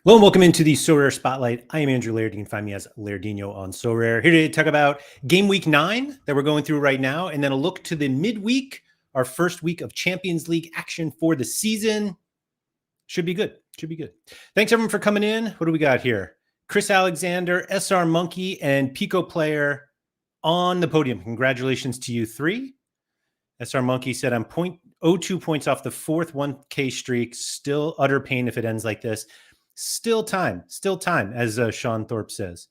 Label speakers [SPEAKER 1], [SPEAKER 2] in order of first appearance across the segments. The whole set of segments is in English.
[SPEAKER 1] Hello and welcome into the Sorare Spotlight. I am Andrew Laird. You can find me as Lairdino on Sorare. Here to talk about Game Week 9 that we're going through right now, and then a look to the midweek, our first week of Champions League action for the season. Should be good. Should be good. Thanks everyone for coming in. What do we got here? Chris Alexander, SR Monkey, and Pico Player on the podium. Congratulations to you three. SR Monkey said, I'm 0.02 points off the fourth 1K streak. Still utter pain if it ends like this. Still time, as Sean Thorpe says.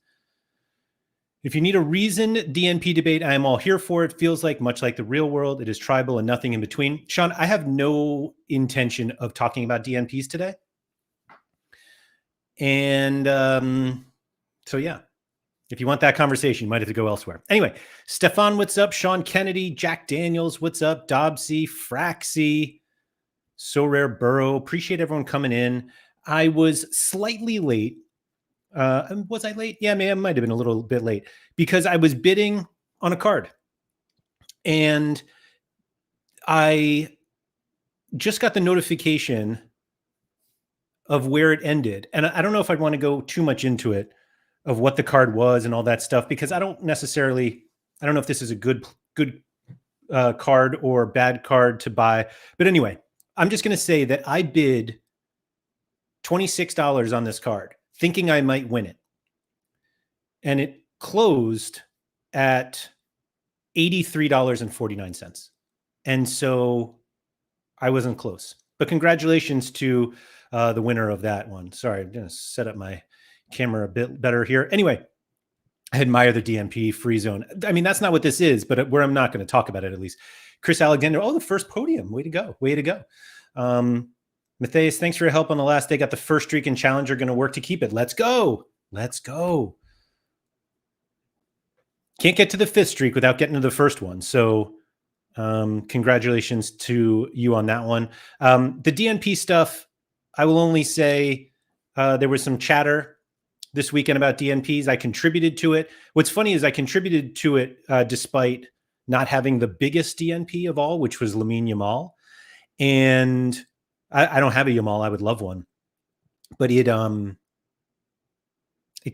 [SPEAKER 1] If you need a reasoned DNP debate, I am all here for it. Feels like, much like the real world, it is tribal and nothing in between. Sean, I have no intention of talking about DNPs today. And so, yeah, if you want that conversation, you might have to go elsewhere. Anyway, Stefan, what's up? Sean Kennedy, Jack Daniels, what's up? Dobbsy, Fraxy, Sorare Burrow. Appreciate everyone coming in. I was slightly late. Was I late? Yeah, I might have been a little bit late because I was bidding on a card. And I just got the notification of where it ended. And I don't know if I'd want to go too much into it of what the card was and all that stuff, because I don't know if this is a good card or bad card to buy. But anyway, I'm just going to say that I bid $26 on this card, thinking I might win it. And it closed at $83.49. And so I wasn't close. But congratulations to the winner of that one. Sorry, I'm going to set up my camera a bit better here. Anyway, I admire the DMP free zone. I mean, that's not what this is, but where I'm not going to talk about it at least. Chris Alexander, the first podium. Way to go. Way to go. Matthias, thanks for your help on the last day. Got the first streak in Challenger. Going to work to keep it. Let's go. Let's go. Can't get to the fifth streak without getting to the first one. So congratulations to you on that one. The DNP stuff, I will only say there was some chatter this weekend about DNPs. I contributed to it. What's funny is I contributed to it despite not having the biggest DNP of all, which was Lamine Yamal. And I don't have a Yamal. I would love one, but it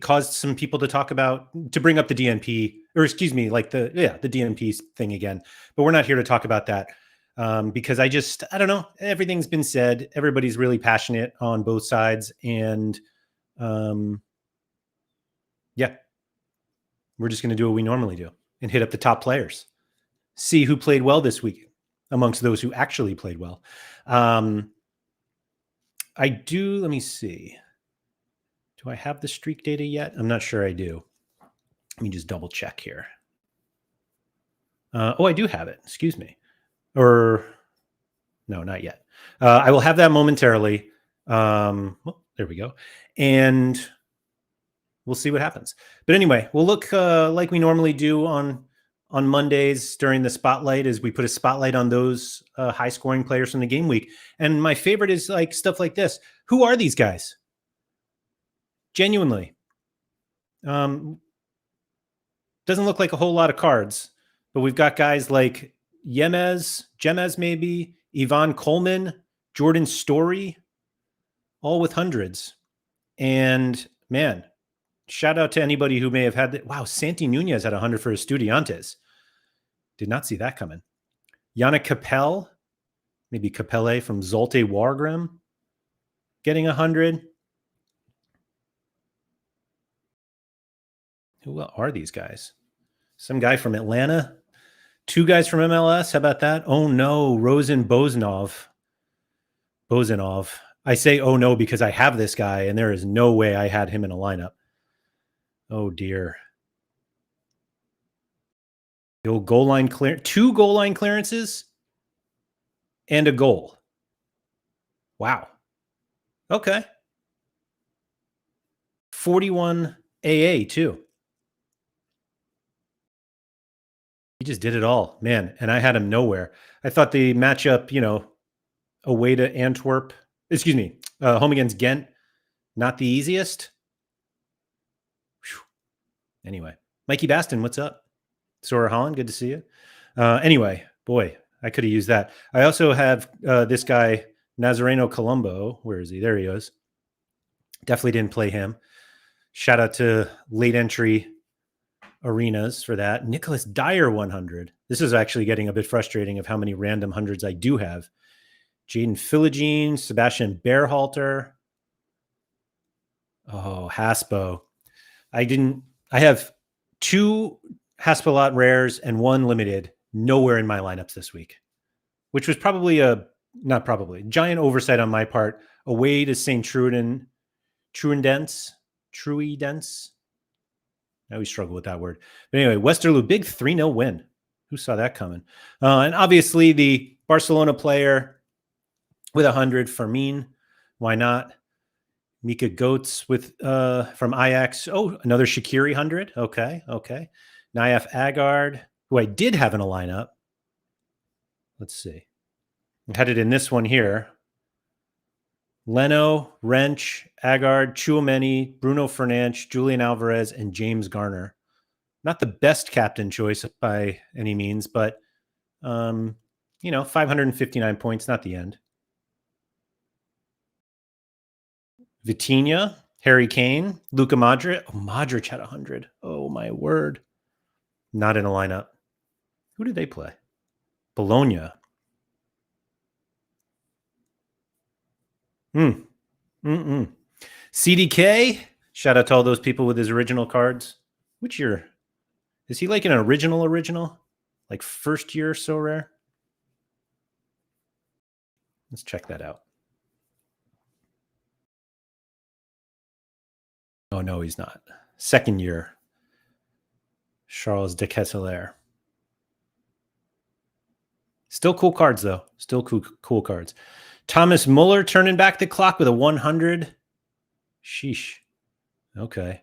[SPEAKER 1] caused some people to bring up the DNP, or excuse me, like the DNP thing again. But we're not here to talk about that because I don't know. Everything's been said. Everybody's really passionate on both sides, and yeah, we're just going to do what we normally do and hit up the top players, see who played well this week amongst those who actually played well. Let me see. Do I have the streak data yet? I'm not sure I do. Let me just double check here. I do have it. Excuse me. No, not yet. I will have that momentarily. There we go. And we'll see what happens. But anyway, we'll look like we normally do on Mondays during the spotlight, as we put a spotlight on those high scoring players from the game week. And my favorite is like stuff like this. Who are these guys? Genuinely. Doesn't look like a whole lot of cards, but we've got guys like Gemez maybe, Yvonne Coleman, Jordan Story, all with hundreds. And man, shout out to anybody who may have had that. Wow, Santi Nunez had 100 for Estudiantes. Did not see that coming. Yannick Capel, maybe Capelle from Zulte Waregem, getting 100. Who are these guys? Some guy from Atlanta. 2 guys from MLS. How about that? Oh no, Rosen Bozanov. I say oh no because I have this guy, and there is no way I had him in a lineup. Oh dear. The old goal line clear, 2 goal line clearances and a goal. Wow. Okay. 41 AA too. He just did it all, man. And I had him nowhere. I thought the matchup, away to Antwerp, home against Ghent, not the easiest. Whew. Anyway, Mikey Baston, what's up? Sora Holland, good to see you. Anyway, boy, I could have used that. I also have this guy, Nazareno Colombo. Where is he? There he is. Definitely didn't play him. Shout out to late entry arenas for that. Nicholas Dyer 100. This is actually getting a bit frustrating of how many random hundreds I do have. Jaden Philogene, Sebastian Bearhalter. Oh, Haspo. I have 2 Haspelot rares and 1 limited nowhere in my lineups this week, which was probably giant oversight on my part. Away to St. Truidence. I always struggle with that word. But anyway, Westerlo, big 3-0 win. Who saw that coming? And obviously the Barcelona player with 100, Fermin. Why not? Mika Goetz with from Ajax. Oh, another Shaqiri 100. Okay. Nayef Agard, who I did have in a lineup. Let's see. I had it in this one here. Leno, Wrench, Agard, Chouameni, Bruno Fernandes, Julian Alvarez, and James Garner. Not the best captain choice by any means, but 559 points, not the end. Vitinha, Harry Kane, Luka Modric. Oh, Modric had 100. Oh, my word. Not in a lineup. Who did they play? Bologna. CDK. Shout out to all those people with his original cards. Which year? Is he like an original? Like first year Sorare? Let's check that out. Oh, no, he's not. Second year. Charles de Ketelaere. Still cool cards, though. Still cool cards. Thomas Muller turning back the clock with a 100. Sheesh. Okay.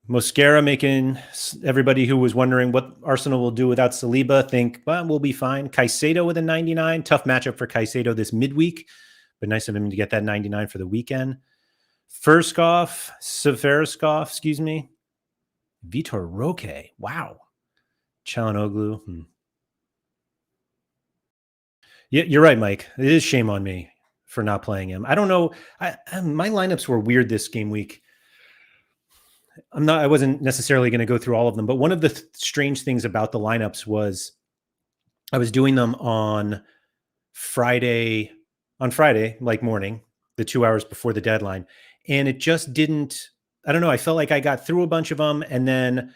[SPEAKER 1] Mosquera making everybody who was wondering what Arsenal will do without Saliba think, well, we'll be fine. Caicedo with a 99. Tough matchup for Caicedo this midweek, but nice of him to get that 99 for the weekend. Severskov, excuse me. Vitor Roque. Wow. Çalhanoğlu. Yeah, you're right, Mike. It is shame on me for not playing him. I don't know. My lineups were weird this game week. I wasn't necessarily going to go through all of them, but one of the strange things about the lineups was I was doing them on Friday, like morning, the 2 hours before the deadline. And it just didn't, I don't know. I felt like I got through a bunch of them and then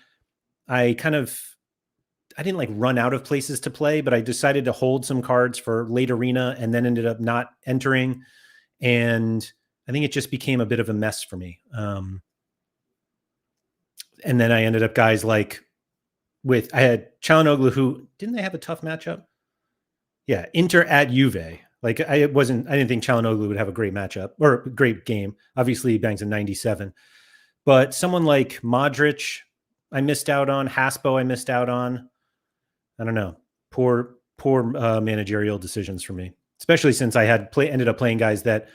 [SPEAKER 1] I didn't like run out of places to play, but I decided to hold some cards for late arena and then ended up not entering. And I think it just became a bit of a mess for me. And then I ended up guys like I had Çalhanoğlu, who didn't they have a tough matchup? Yeah. Inter at Juve. Like I didn't think Çalhanoğlu would have a great matchup or a great game. Obviously he bangs a 97, but someone like Modric, I missed out on. Haspo, I missed out on. I don't know. Poor managerial decisions for me, especially since I ended up playing guys that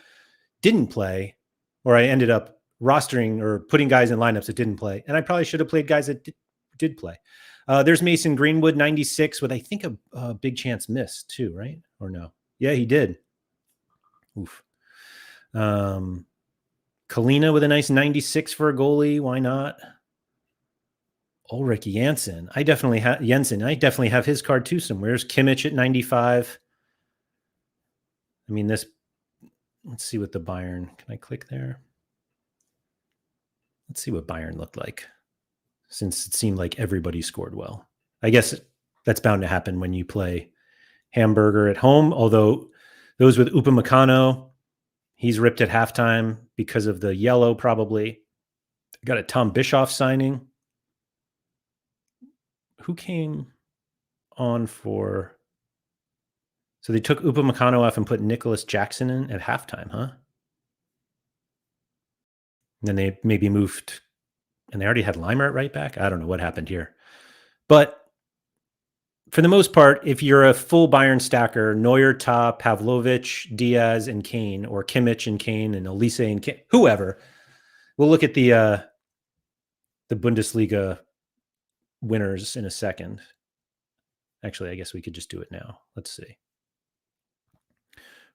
[SPEAKER 1] didn't play, or I ended up rostering or putting guys in lineups that didn't play. And I probably should have played guys that did play. There's Mason Greenwood, 96, with I think a big chance miss too, right? Or no? Yeah, he did. Oof. Kalina with a nice 96 for a goalie. Why not? Ulrich Jensen. I definitely have his card too somewhere. There's Kimmich at 95. I mean, let's see what the Bayern, can I click there? Let's see what Bayern looked like, since it seemed like everybody scored well. I guess that's bound to happen when you play Hamburger at home, although those with Upamecano, he's ripped at halftime because of the yellow probably. Got a Tom Bischoff signing. Who came on for... So they took Upamecano off and put Nicholas Jackson in at halftime, huh? And then they maybe moved, and they already had Leimer at right back. I don't know what happened here. But for the most part, if you're a full Bayern stacker, Neuer top, Pavlovic, Diaz, and Kane, or Kimmich and Kane, and Elise and Kane, whoever, we'll look at the Bundesliga winners in a second. Actually, I guess we could just do it now. Let's see.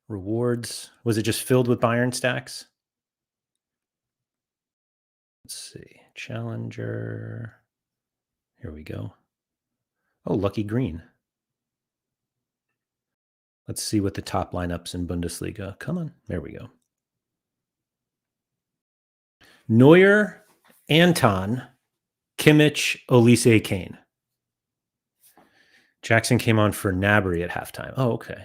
[SPEAKER 1] Rewards. Was it just filled with Bayern stacks? Let's see. Challenger. Here we go. Oh, lucky green. Let's see what the top lineups in Bundesliga. Come on. There we go. Neuer, Anton, Kimmich, Olise, Kane. Jackson came on for Gnabry at halftime. Oh, okay.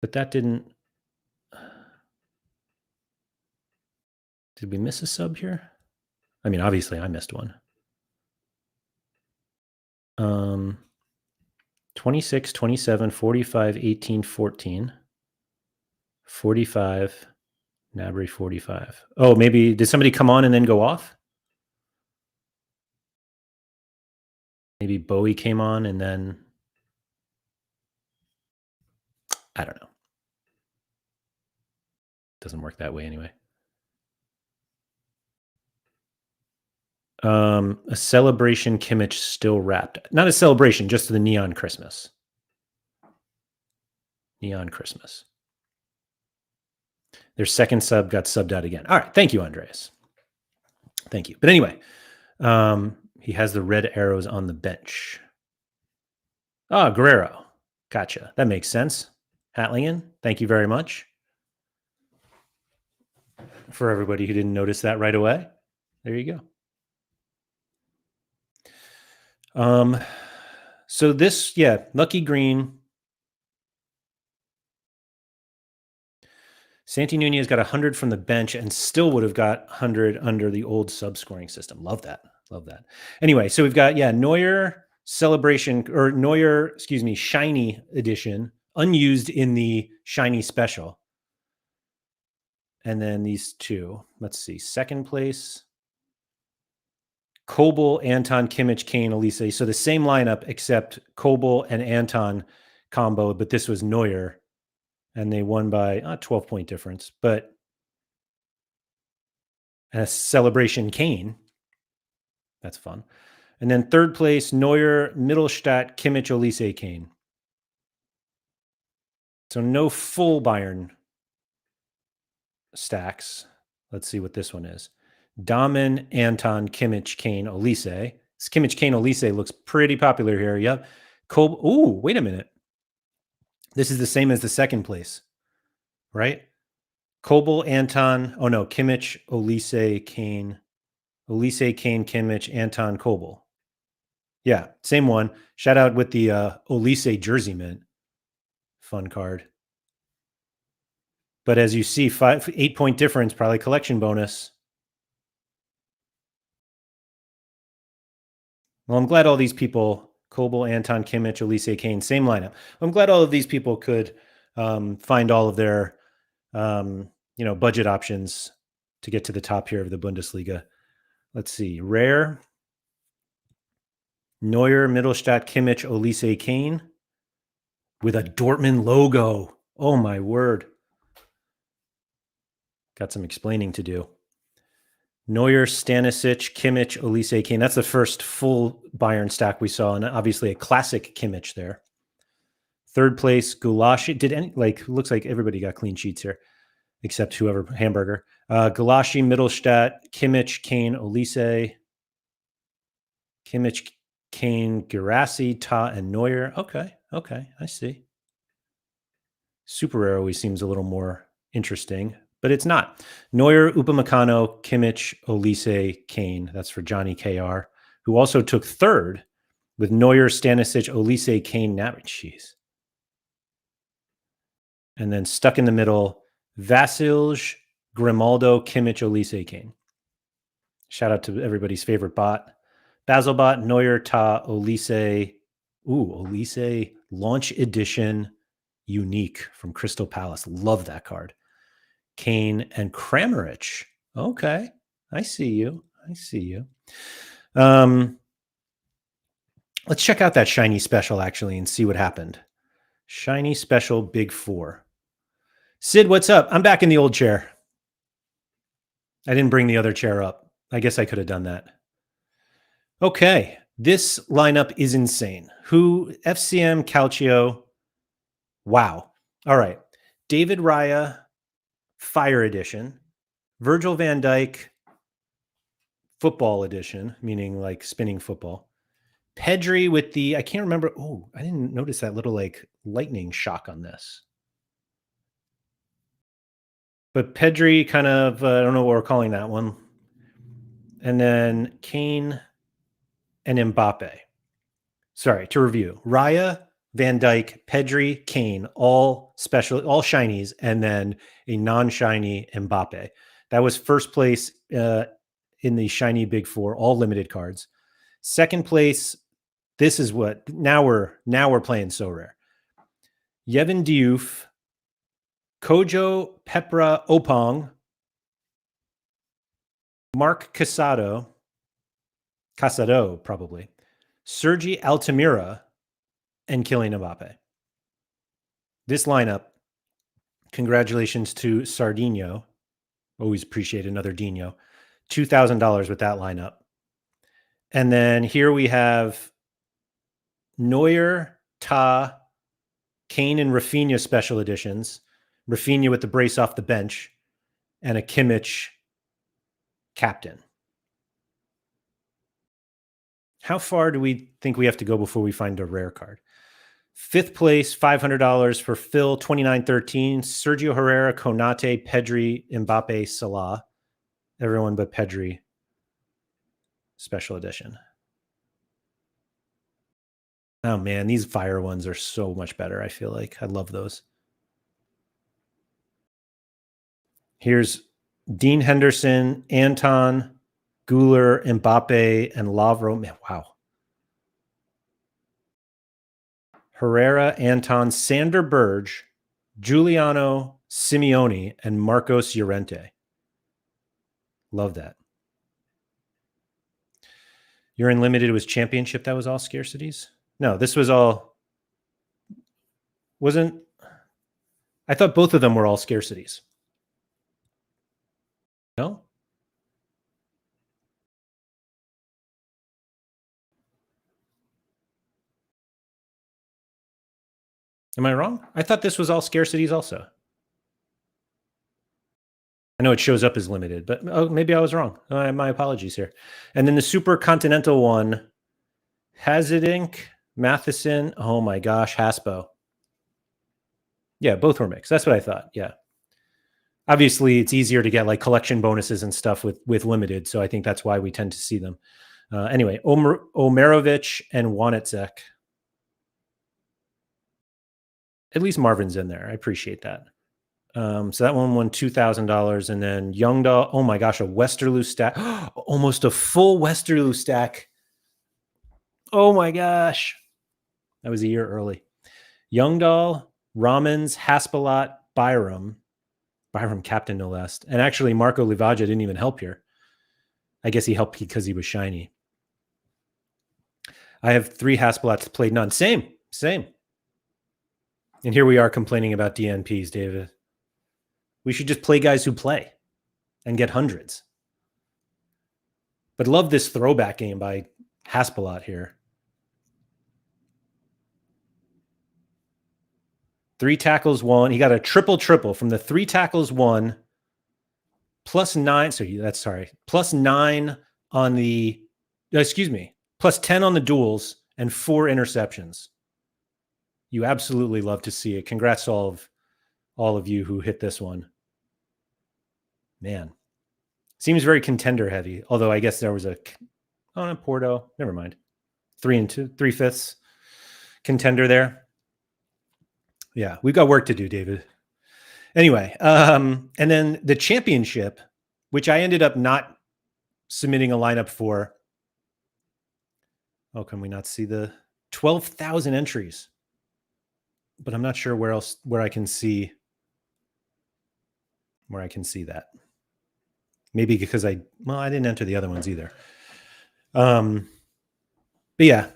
[SPEAKER 1] But that didn't... Did we miss a sub here? I mean, obviously I missed one. 26, 27, 45, 18, 14. 45, Gnabry 45. Oh, maybe did somebody come on and then go off? Maybe Bowie came on and then... I don't know. Doesn't work that way anyway. A celebration Kimmich still wrapped. Not a celebration, just the Neon Christmas. Neon Christmas. Their second sub got subbed out again. All right. Thank you, Andreas. Thank you. But anyway, he has the red arrows on the bench. Ah, Guerrero. Gotcha. That makes sense. Hatlingen, thank you very much. For everybody who didn't notice that right away, there you go. So this, yeah, lucky green. Santi Nunez got 100 from the bench and still would have got 100 under the old sub scoring system. Love that. Love that. Anyway, so we've got, yeah, Neuer celebration, or Neuer, excuse me, shiny edition, unused in the shiny special. And then these two, let's see, second place, Kobel, Anton, Kimmich, Kane, Olise. So the same lineup, except Kobel and Anton combo, but this was Neuer. And they won by a 12-point difference. But a celebration Kane. That's fun. And then third place, Neuer, Mittelstadt, Kimmich, Olise, Kane. So no full Bayern stacks. Let's see what this one is. Dahmen, Anton, Kimmich, Kane, Olise. This Kimmich, Kane, Olise looks pretty popular here. Yep. Ooh, wait a minute. This is the same as the second place, right? Kobel, Anton. Oh, no. Kimmich, Olise, Kane. Olise, Kane, Kimmich, Anton, Kobel. Yeah, same one. Shout out with the Olise jersey mint. Fun card. But as you see, 8-point difference, probably collection bonus. Well, I'm glad all these people, Kobel, Anton, Kimmich, Olise, Kane, same lineup. I'm glad all of these people could find all of their, budget options to get to the top here of the Bundesliga. Let's see. Rare. Neuer, Mittelstadt, Kimmich, Olise, Kane. With a Dortmund logo. Oh, my word. Got some explaining to do. Neuer, Stanisic, Kimmich, Olise, Kane. That's the first full Bayern stack we saw, and obviously a classic Kimmich there. Third place, Gulashi. Looks like everybody got clean sheets here, except whoever, Hamburger. Gulashi, Mittelstadt, Kimmich, Kane, Olise. Kimmich, Kane, Girassi, Ta, and Neuer. Okay, I see. Super Rare always seems a little more interesting, but it's not. Neuer, Upamecano, Kimmich, Olise, Kane. That's for Johnny KR, who also took third with Neuer, Stanisic, Olise, Kane, Gnabry. Jeez. And then stuck in the middle, Vasilj, Grimaldo, Kimmich, Olise, Kane. Shout out to everybody's favorite bot. Basilbot, Neuer, Ta, Olise. Ooh, Olise Launch Edition Unique from Crystal Palace. Love that card. Kane and Kramaric. Okay. I see you. Let's check out that shiny special actually and see what happened. Shiny special Big Four. Sid, what's up? I'm back in the old chair. I didn't bring the other chair up. I guess I could have done that. Okay. This lineup is insane. FCM Calcio. Wow. All right. David Raya, Fire Edition. Virgil van Dijk football edition, meaning like spinning football. Pedri with the, I can't remember. Oh, I didn't notice that little like lightning shock on this. But Pedri kind of, I don't know what we're calling that one. And then Kane and Mbappe. Sorry, to review. Raya, Van Dijk, Pedri, Kane, all special, all shinies, and then a non-shiny Mbappe. That was first place in the shiny Big Four, all limited cards. Second place, this is what now we're playing so rare. Yevon Diouf, Kojo Pepra Opong, Mark Casado probably, Sergi Altamira, and Kylian Mbappe. This lineup, congratulations to Sardinho. Always appreciate another Dino. $2,000 with that lineup. And then here we have Neuer, Ta, Kane, and Rafinha special editions. Rafinha with the brace off the bench, and a Kimmich captain. How far do we think we have to go before we find a rare card? Fifth place, $500 for Phil, 2913. Sergio Herrera, Konate, Pedri, Mbappe, Salah. Everyone but Pedri. Special edition. Oh, man, these fire ones are so much better, I feel like. I love those. Here's Dean Henderson, Anton, Guler, Mbappe, and Lavro. Man, wow. Herrera, Anton, Sander Berge, Giuliano Simeone, and Marcos Llorente. Love that. Your Unlimited was championship. That was all scarcities? No, this was all... Wasn't... I thought both of them were all scarcities. No? Am I wrong? I thought this was all scarcities also. I know it shows up as limited, but maybe I was wrong. My apologies here. And then the Super Continental one, Hazardink, Matheson. Oh my gosh, Haspo. Yeah, both were mixed. That's what I thought. Yeah. Obviously, it's easier to get like collection bonuses and stuff with limited, so I think that's why we tend to see them. Anyway, Omerovic and Wanetsek. At least Marvin's in there. I appreciate that. So that one won $2,000. And then Youngdahl, oh my gosh, a Westerlo stack. Almost a full Westerlo stack. Oh my gosh. That was a year early. Youngdahl, Ramons, Haspelat, Byram captain no less. And actually, Marco Livaja didn't even help here. I guess he helped because he was shiny. I have 3 Haspelats, played none. Same. And here we are complaining about DNPs, David. We should just play guys who play and get hundreds. But love this throwback game by Haspelat here. 3 tackles, 1. He got a triple from the 3 tackles, 1, plus 9. So that's plus 9 on the, plus 10 on the duels and 4 interceptions. You absolutely love to see it. Congrats to all of you who hit this one. Man, seems very contender heavy. Although I guess there was Porto. Never mind. 3 3/5 contender there. Yeah, we've got work to do, David. Anyway, and then the championship, which I ended up not submitting a lineup for. Oh, can we not see the 12,000 entries? But I'm not sure where I can see that. Maybe because I didn't enter the other ones either. But yeah,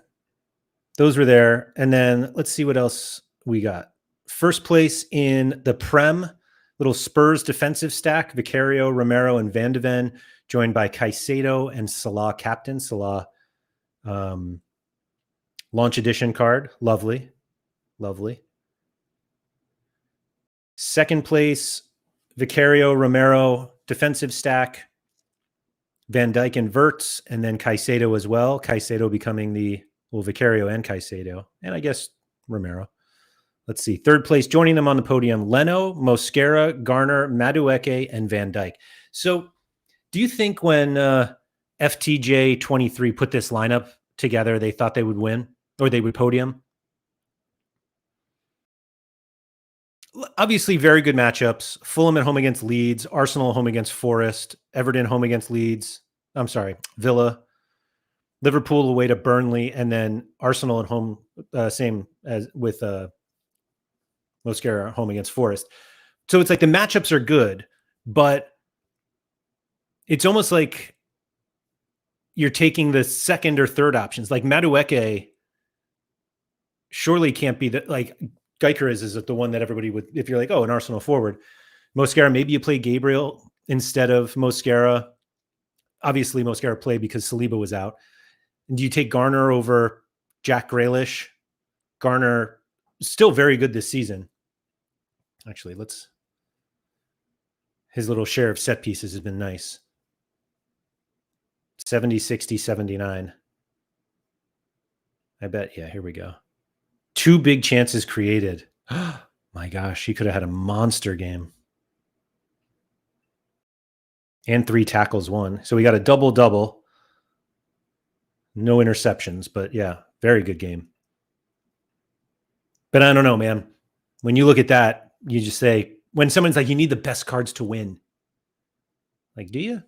[SPEAKER 1] those were there. And then let's see what else we got. First place in the Prem, little Spurs defensive stack, Vicario, Romero, and Van de Ven, joined by Caicedo and Salah captain. Salah launch edition card. Lovely. Second place, Vicario, Romero, defensive stack, Van Dijk and Wirtz, and then Caicedo as well. Caicedo becoming Vicario and Caicedo, and I guess Romero. Let's see. Third place, joining them on the podium, Leno, Mosquera, Garner, Madueke, and Van Dijk. So do you think when FTJ 23 put this lineup together, they thought they would win or they would podium? Obviously, very good matchups. Fulham at home against Leeds, Arsenal home against Forest, Everton home against Villa, Liverpool away to Burnley, and then Arsenal at home, same as with Mosquera home against Forest. So it's like the matchups are good, but it's almost like you're taking the second or third options. Like Madueke surely can't be Geiker is the one that everybody would, if you're like, oh, an Arsenal forward. Mosquera, maybe you play Gabriel instead of Mosquera. Obviously, Mosquera played because Saliba was out. And do you take Garner over Jack Grealish? Garner still very good this season. Actually, his little share of set pieces has been nice. 70, 60, 79. I bet, yeah, here we go. 2 big chances created. My gosh, he could have had a monster game. And 3 tackles won. So we got a double-double. No interceptions, but yeah, very good game. But I don't know, man. When you look at that, you just say, when someone's like, you need the best cards to win. Like, do you?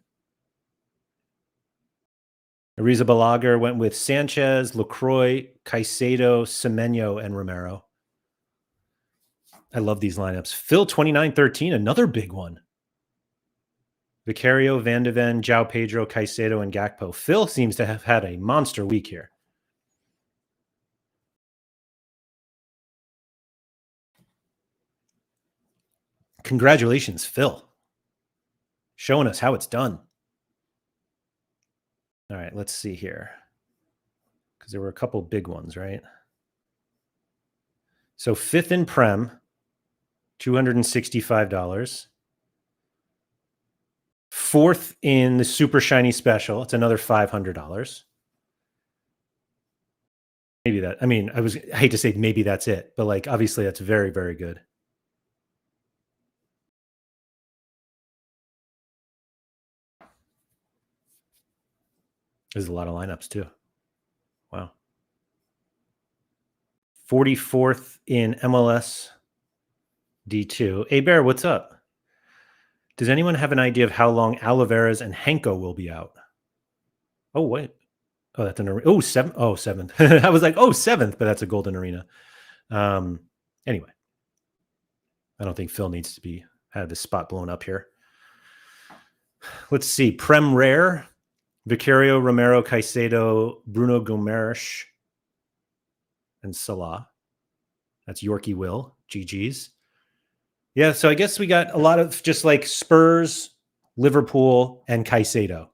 [SPEAKER 1] Ariza Balaguer went with Sanchez, LaCroix, Caicedo, Semenyo, and Romero. I love these lineups. Phil 29-13, another big one. Vicario, Van de Ven, João Pedro, Caicedo, and Gakpo. Phil seems to have had a monster week here. Congratulations, Phil. Showing us how it's done. All right, let's see here. Because there were a couple big ones, right? So 5th in Prem, $265. 4th in the Super Shiny Special, it's another $500. Maybe that, I hate to say maybe that's it, but like obviously that's very, very good. There's a lot of lineups too. Wow. 44th in MLS D2. Hey, Bear, what's up? Does anyone have an idea of how long Oliveras and Henko will be out? Oh, wait. Oh, that's seventh. Oh, 7th. I was like, 7th, but that's a golden arena. Anyway, I don't think Phil needs to have his spot blown up here. Let's see. Prem Rare, Vicario, Romero, Caicedo, Bruno Gomes, and Salah. That's Yorkie Will. GG's. Yeah, so I guess we got a lot of just like Spurs, Liverpool, and Caicedo.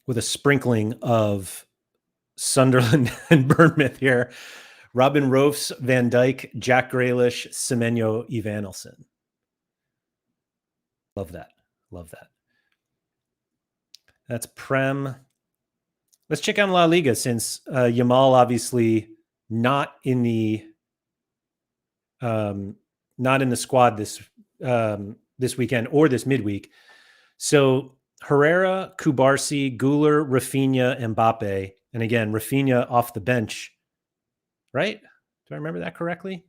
[SPEAKER 1] With a sprinkling of Sunderland and Bournemouth here. Robin Roofs, Van Dijk, Jack Grealish, Semenyo, Evanilson. Love that. Love that. That's Prem. Let's check out La Liga since Yamal obviously not in the squad this weekend or this midweek. So Herrera, Kubarsi, Guler, Rafinha, Mbappe, and again Rafinha off the bench. Right? Do I remember that correctly?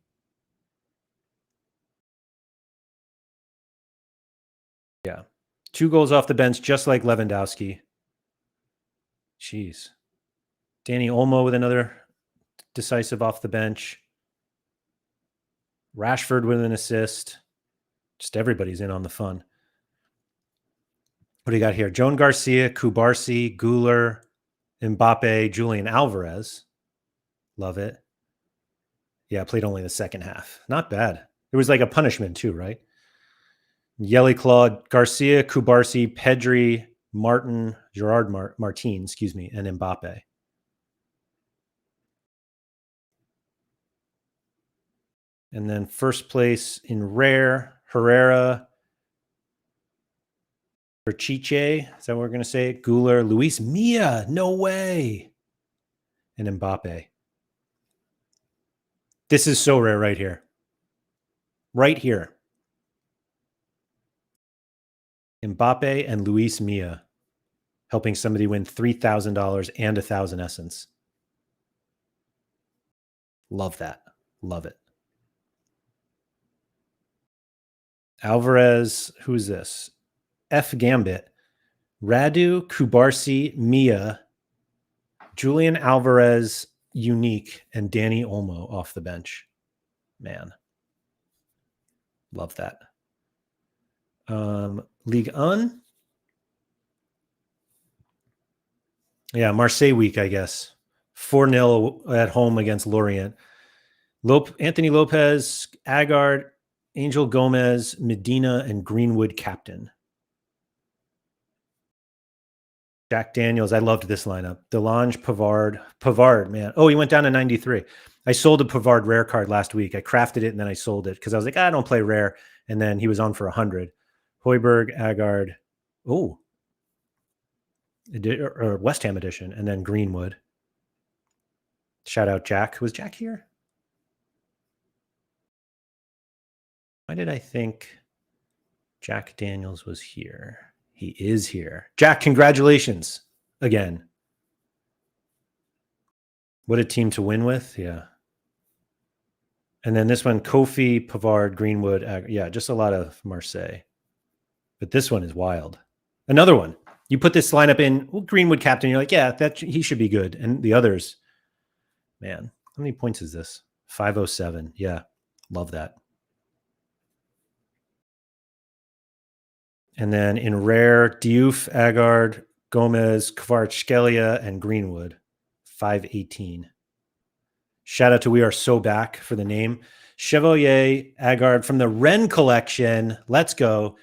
[SPEAKER 1] Yeah. 2 goals off the bench, just like Lewandowski. Jeez. Danny Olmo with another decisive off the bench. Rashford with an assist. Just everybody's in on the fun. What do you got here? Joan Garcia, Kubarsi, Guler, Mbappe, Julian Alvarez. Love it. Yeah, played only the second half. Not bad. It was like a punishment too, right? Yelly Claude, Garcia, Kubarsi, Pedri, Martin, Gerard Martin, and Mbappe. And then first place in rare, Herrera, Chiche, is that what we're going to say? Guler, Luis Mia, no way. And Mbappe. This is so rare right here. Right here. Mbappe and Luis Mia helping somebody win $3,000 and 1,000 essence. Love that. Love it. Alvarez, who's this? F Gambit. Radu, Kubarsi, Mia, Julian Alvarez, Unique, and Danny Olmo off the bench. Man. Love that. Ligue 1. Yeah, Marseille week, I guess. 4-0 at home against Lorient. Anthony Lopez, Agard, Angel Gomez, Medina, and Greenwood captain. Jack Daniels, I loved this lineup. Delange, Pavard, man. Oh, he went down to 93. I sold a Pavard rare card last week. I crafted it and then I sold it because I was like, I don't play rare. And then he was on for 100. Hoiberg, Agard. Oh, or West Ham edition. And then Greenwood. Shout out Jack. Was Jack here? Why did I think Jack Daniels was here? He is here. Jack, congratulations again. What a team to win with. Yeah. And then this one, Kofi, Pavard, Greenwood. Yeah, just a lot of Marseille. But this one is wild. Another one. You put this lineup in, Greenwood captain, you're like, yeah, he should be good. And the others, man, how many points is this? 507. Yeah, love that. And then in rare, Diouf, Agard, Gomez, Kvaratskhelia, and Greenwood, 518. Shout out to We Are So Back for the name. Chevalier, Agard from the Ren collection. Let's go.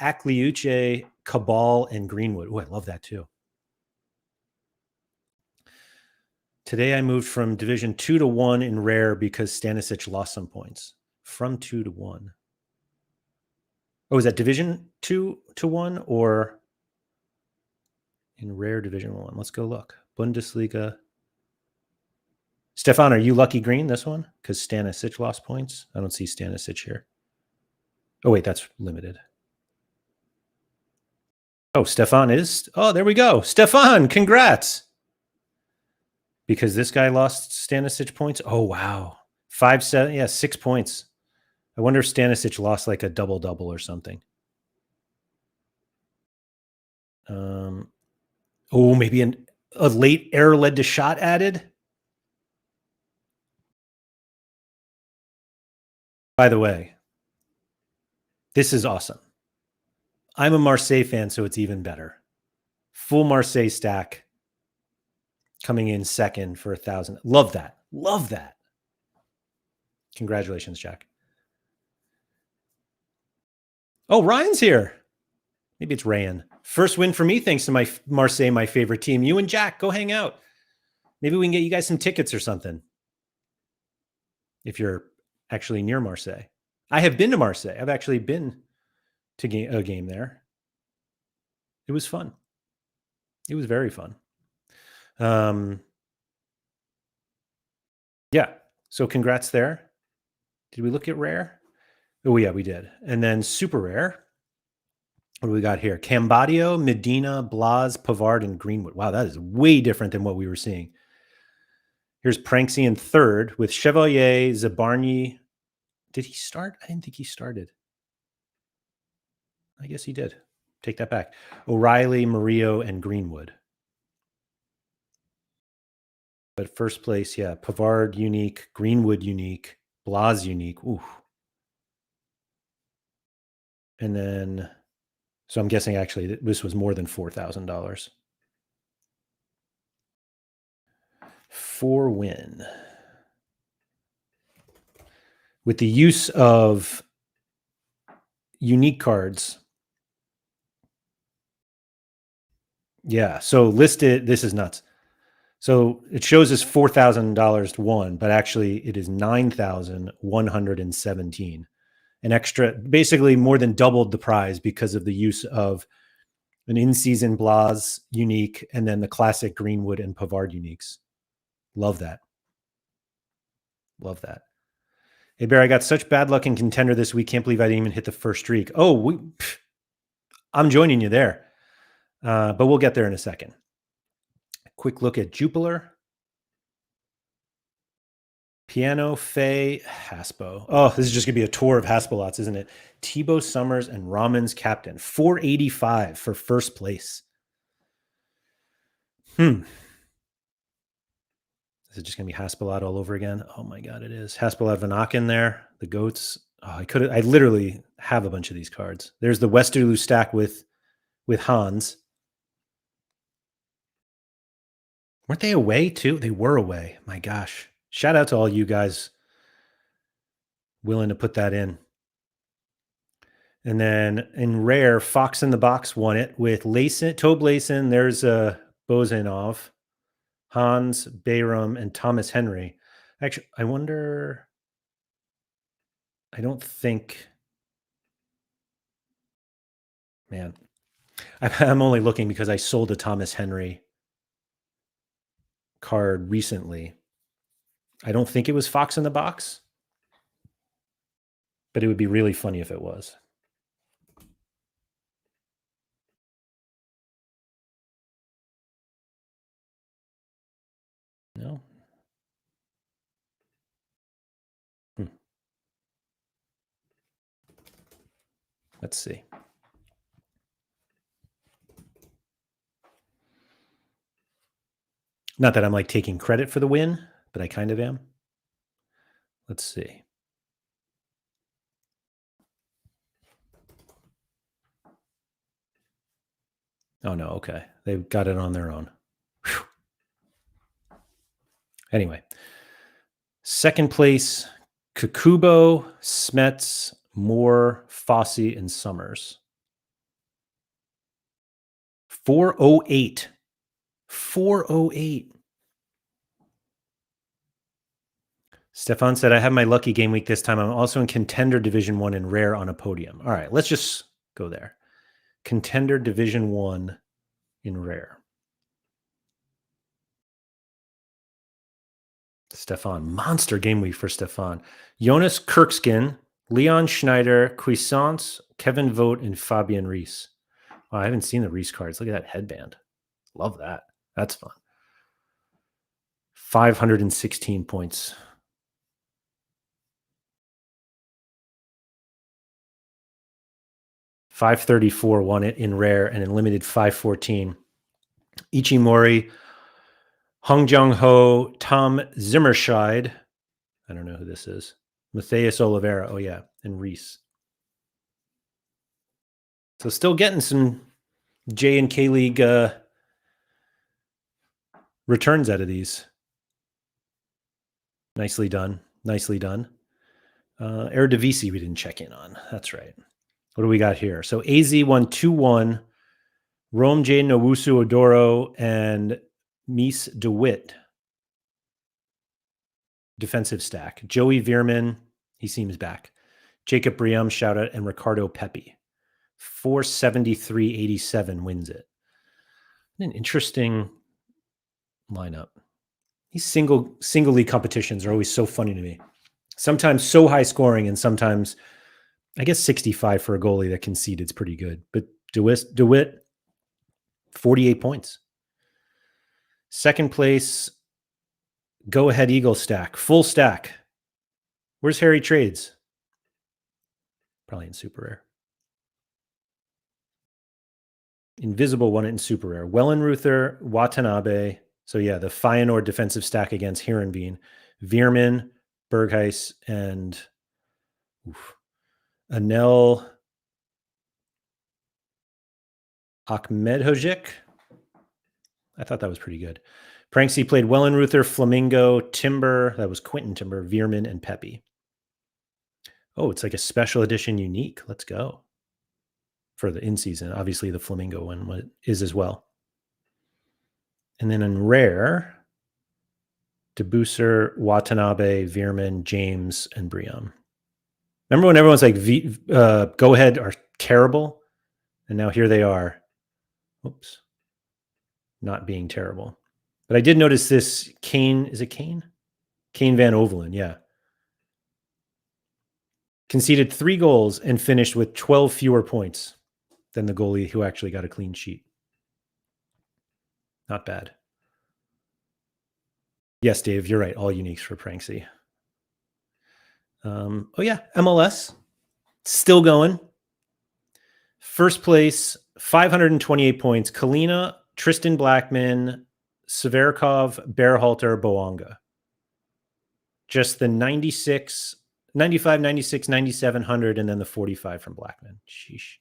[SPEAKER 1] Akliuche, Cabal, and Greenwood. Oh, I love that too. Today I moved from Division 2 to 1 in rare because Stanisic lost some points. From 2 to 1. Oh, is that Division 2 to 1 or in rare Division 1? Let's go look. Bundesliga. Stefan, are you lucky green this one? Because Stanisic lost points. I don't see Stanisic here. Oh, wait, that's limited. Oh, Stefan is. Oh, there we go. Stefan, congrats. Because this guy lost Stanisic points. Oh, wow. 5-7. Yeah, 6 points. I wonder if Stanisic lost like a double-double or something. Oh, maybe a late error led to shot added. By the way, this is awesome. I'm a Marseille fan, so it's even better. Full Marseille stack coming in second for 1,000. Love that. Love that. Congratulations, Jack. Oh, Ryan's here. Maybe it's Ryan. First win for me, thanks to my Marseille, my favorite team. You and Jack, go hang out. Maybe we can get you guys some tickets or something. If you're actually near Marseille. I have been to Marseille. I've actually been to a game there. It was fun. It was very fun. Yeah. So congrats there. Did we look at rare? Oh, yeah, we did. And then super rare. What do we got here? Cambadio, Medina, Blas, Pavard, and Greenwood. Wow, that is way different than what we were seeing. Here's Pranksy in third with Chevalier, Zabarny. Did he start? I didn't think he started. I guess he did. Take that back. O'Reilly, Murillo, and Greenwood. But first place, yeah, Pavard unique, Greenwood unique, Blas unique. Ooh. And then, so I'm guessing actually this was more than $4,000. 4 win. With the use of unique cards. Yeah, so listed, this is nuts. So it shows us $4,000 to one, but actually it is 9,117. An extra, basically more than doubled the prize because of the use of an in-season Blas unique and then the classic Greenwood and Pavard uniques. Love that. Love that. Hey, Bear, I got such bad luck in Contender this week. Can't believe I didn't even hit the first streak. Oh, I'm joining you there. But we'll get there in a second. Quick look at Jupiler. Piano, Fay, Haspo. Oh, this is just going to be a tour of Haspalots, isn't it? Tebow Summers and Ramon's captain. 485 for first place. Is it just going to be Haspelot all over again? Oh my God, it is. Haspelot Van Aken there. The goats. Oh, I literally have a bunch of these cards. There's the Westerlo stack with Hans. Weren't they away too? They were away. My gosh. Shout out to all you guys willing to put that in. And then in rare, Fox in the Box won it with Tobe Layson. There's Bozanov, Hans, Bayram, and Thomas Henry. Actually, I wonder. I don't think. Man, I'm only looking because I sold a Thomas Henry card recently. I don't think it was Fox in the Box, but it would be really funny if it was. No. Let's see. Not that I'm like taking credit for the win, but I kind of am. Let's see. Oh, no. Okay. They've got it on their own. Whew. Anyway, second place, Kakubo, Smets, Moore, Fossey, and Summers. 408. 408. Stefan said, I have my lucky game week this time. I'm also in Contender Division 1 and Rare on a podium. All right, let's just go there. Contender Division 1 in Rare. Stefan, monster game week for Stefan. Jonas Kirkskin, Leon Schneider, Cuisance, Kevin Vogt, and Fabian Reese. Oh, I haven't seen the Reese cards. Look at that headband. Love that. That's fun. 516 points. $534 won it in Rare, and in Limited 514. Ichimori, Hong Jung Ho, Tom Zimmerscheid. I don't know who this is. Matthias Oliveira. Oh, yeah. And Reese. So still getting some J and K League returns out of these. Nicely done. Nicely done. Eredivisie we didn't check in on. That's right. What do we got here? So AZ won 2-1. Rome J. Nowusu Odoro and Mies DeWitt. Defensive stack. Joey Veerman, he seems back. Jacob Briam, shout out, and Ricardo Pepi. 473.87 wins it. An interesting lineup. These single league competitions are always so funny to me. Sometimes so high scoring, and sometimes, I guess 65 for a goalie that conceded is pretty good. But DeWitt, 48 points. Second place, Go Ahead Eagle stack, full stack. Where's Harry Trades? Probably in super rare. Invisible won it in super rare. Wellenruther, Watanabe. So yeah, the Feyenoord defensive stack against Heerenveen. Veerman, Berghuis, and Anel Ahmedhodzic. I thought that was pretty good. Pranksy played Wellenruther, Flamingo, Timber. That was Quentin Timber, Veerman, and Pepe. Oh, it's like a special edition unique. Let's go. For the in-season. Obviously, the Flamingo one is as well. And then in rare, Debuser, Watanabe, Veerman, James, and Briam. Remember when everyone's like, go ahead are terrible? And now here they are. Oops. Not being terrible. But I did notice this Kane, is it Kane? Kane Van Ovelen, yeah. Conceded 3 goals and finished with 12 fewer points than the goalie who actually got a clean sheet. Not bad. Yes, Dave, you're right. All uniques for Pranksy. Oh, yeah. MLS. Still going. First place, 528 points. Kalina, Tristan Blackman, Severkov, Berhalter, Boanga. Just the 96, 95, 96, 9700, and then the 45 from Blackman. Sheesh.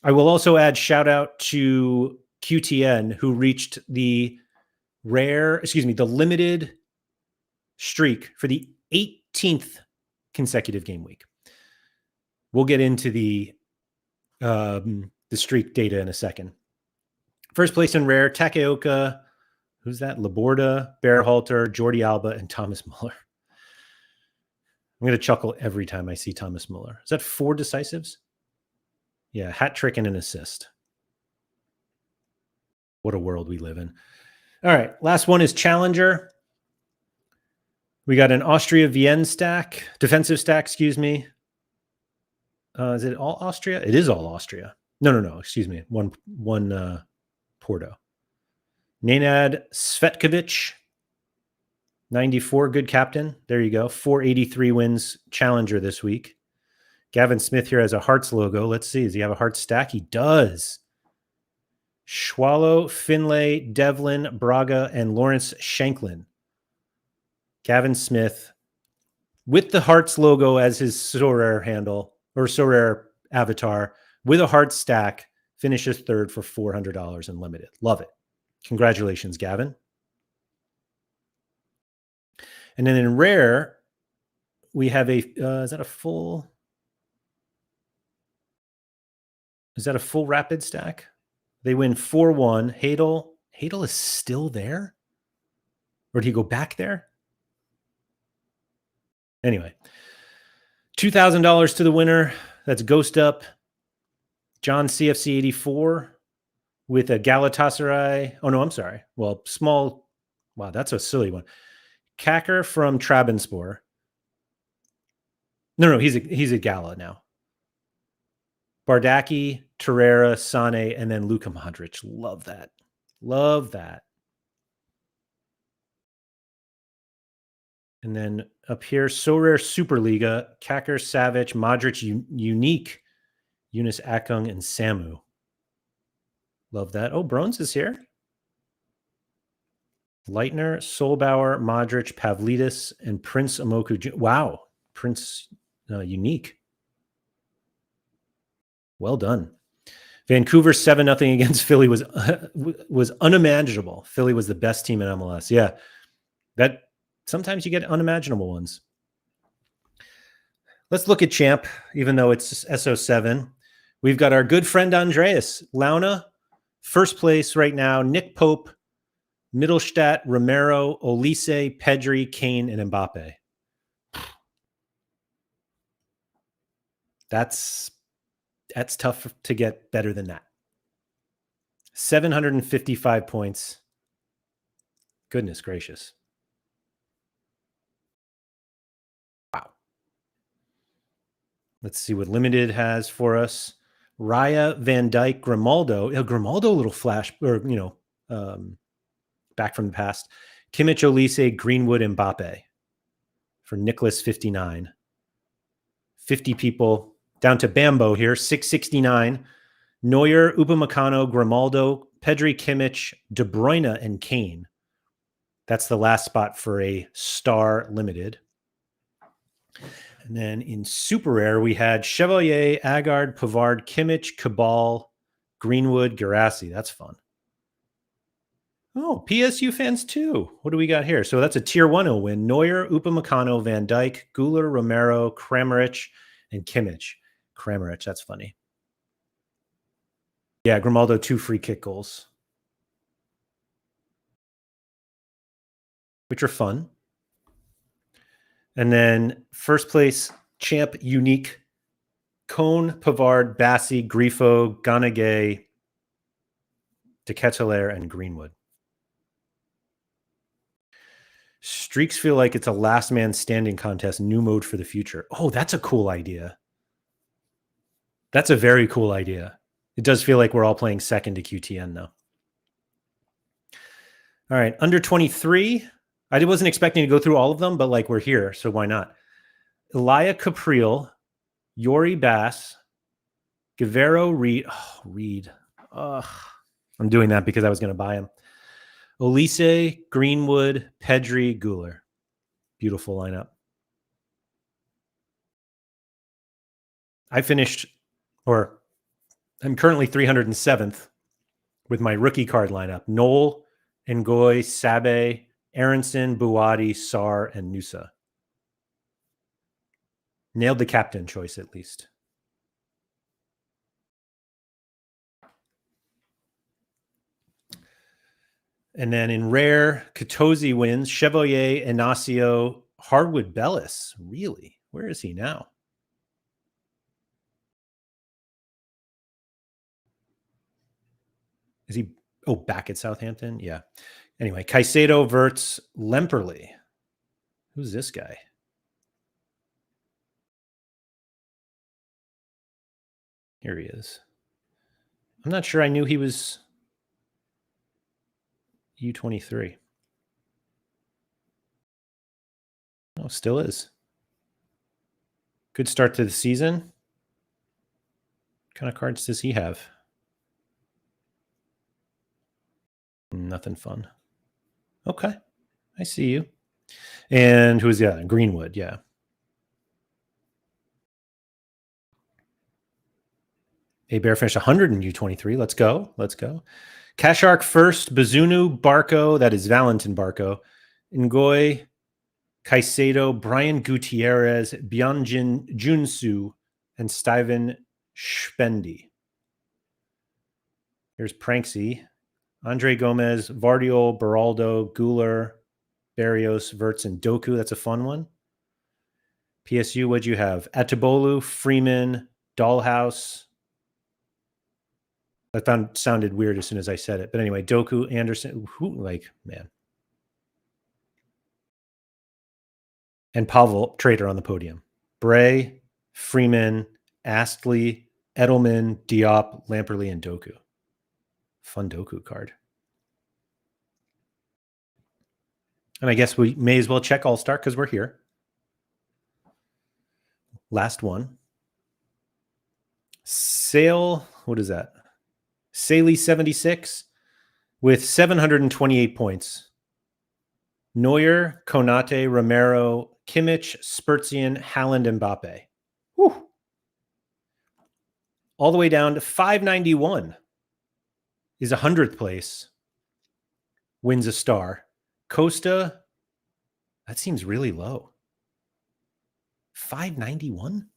[SPEAKER 1] I will also add shout out to QTN, who reached the the limited streak for the 18th consecutive game week. We'll get into the streak data in a second. First place in rare, Takeoka, who's that? Laborda, Berhalter, Jordi Alba, and Thomas Muller. I'm going to chuckle every time I see Thomas Muller. Is that 4 decisives? Yeah, hat trick and an assist. What a world we live in. All right, last one is Challenger. We got an Austria-Vienne stack, defensive stack, excuse me. Is it all Austria? It is all Austria. No, excuse me. One Porto. Nenad Svetkovic, 94, good captain. There you go. 483 wins Challenger this week. Gavin Smith here has a Hearts logo. Let's see. Does he have a Hearts stack? He does. Schwallow, Finlay, Devlin, Braga, and Lawrence Shanklin. Gavin Smith with the Hearts logo as his Sorare handle or Sorare avatar with a Hearts stack, finishes 3rd for $400 in limited. Love it. Congratulations, Gavin. And then in rare, we have a, is that a full rapid stack? They win 4-1. Hadel is still there? Or did he go back there? Anyway, $2,000 to the winner. That's Ghost Up. John CFC 84 with a Galatasaray. Oh, no, I'm sorry. Well, small. Wow, that's a silly one. Kacker from Trabzonspor. No, he's a Gala now. Bardaki, Torreira, Sane, and then Luka Modric. Love that. Love that. And then up here, Sorare Superliga, Kacker, Savic, Modric, Unique, Eunice Akung, and Samu. Love that. Oh, Brones is here. Leitner, Solbauer, Modric, Pavlidis, and Prince Amoku. Wow. Prince Unique. Well done. Vancouver 7-0 against Philly was unimaginable. Philly was the best team in MLS. Yeah. That sometimes you get unimaginable ones. Let's look at Champ, even though it's SO7. We've got our good friend Andreas Launa, first place right now. Nick Pope, Mittelstadt, Romero, Olise, Pedri, Kane, and Mbappe. That's tough to get better than that. 755 points. Goodness gracious. Wow. Let's see what Limited has for us. Raya, Van Dyke, Grimaldo. Grimaldo, a little flash, or, back from the past. Kimmich, Olise, Greenwood, Mbappe for Nicholas 59. 50 people down to Bambo here, 669. Neuer, Upamecano, Grimaldo, Pedri, Kimmich, De Bruyne, and Kane. That's the last spot for a star limited. And then in super rare, we had Chevalier, Agard, Pavard, Kimmich, Cabal, Greenwood, Garassi. That's fun. Oh, PSU fans too. What do we got here? So that's a tier 1 win. Neuer, Upamecano, Van Dyke, Guler, Romero, Kramaric, and Kimmich. Kramaric, that's funny. Yeah, Grimaldo, 2 free kick goals. which are fun. And then first place champ unique, Cone, Pavard, Bassi, Grifo, Ganagay, De Ketelaere, and Greenwood. Streaks feel like it's a last man standing contest, new mode for the future. Oh, that's a cool idea. That's a very cool idea. It does feel like we're all playing second to QTN though. All right, under 23. I wasn't expecting to go through all of them, but like we're here, so why not? Elia Capriel, Yori Bass, Guevara Reed. Oh, Reed. I'm doing that because I was going to buy him. Olise, Greenwood, Pedri, Guler. Beautiful lineup. I finished, or I'm currently 307th with my rookie card lineup. Noel, Ngoy, Sabe, Aronson, Buwadi, Sar, and Nusa. Nailed the captain choice at least. And then in rare, Katozi wins. Chevalier, Inacio, Hardwood Bellis. Really? Where is he now? Is he back at Southampton? Yeah. Anyway, Caicedo, Verts, Lemperley. Who's this guy? Here he is. I'm not sure I knew he was U23. Oh, still is. Good start to the season. What kind of cards does he have? Nothing fun. Okay. I see you. And who's the other? Greenwood, yeah. A Bear finished 100 in U23. Let's go. Let's go. Kashark first, Bazunu, Barco, that is Valentin Barco, Ngoy, Caicedo, Brian Gutierrez, Byunjin Junsu, and Steven Spendy. Here's Pranksy, Andre Gomez, Vardiol, Beraldo, Guler, Barrios, Verts, and Doku. That's a fun one. PSU, what'd you have? Atibolu, Freeman, Dollhouse. I found sounded weird as soon as I said it. But anyway, Doku, Anderson, man. And Pavel, Trader on the podium. Bray, Freeman, Astley, Edelman, Diop, Lamperley, and Doku. Fun Doku card. And I guess we may as well check All-Star because we're here. Last one. Sale, what is that? Saley 76 with 728 points. Neuer, Konate, Romero, Kimmich, Spurzian, Haaland, Mbappe. Whew. All the way down to 591 is 100th place. Wins a star. Costa, that seems really low. 591?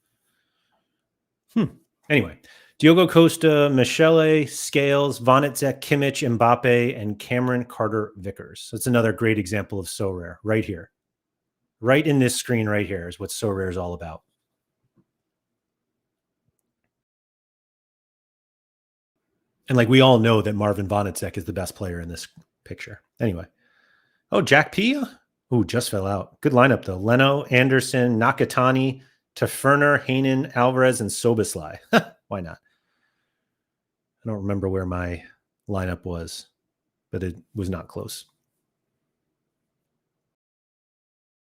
[SPEAKER 1] Anyway, Diogo Costa, Michele, Scales, Vonnetzek, Kimmich, Mbappe, and Cameron Carter-Vickers. That's another great example of Sorare right here. Right in this screen right here is what Sorare is all about. And like we all know that Marvin Vonnetzek is the best player in this picture. Anyway. Oh, Jack P? Oh, just fell out. Good lineup, though. Leno, Anderson, Nakatani, Taferner, Hainan, Alvarez, and Soboslai. Why not? I don't remember where my lineup was, but it was not close.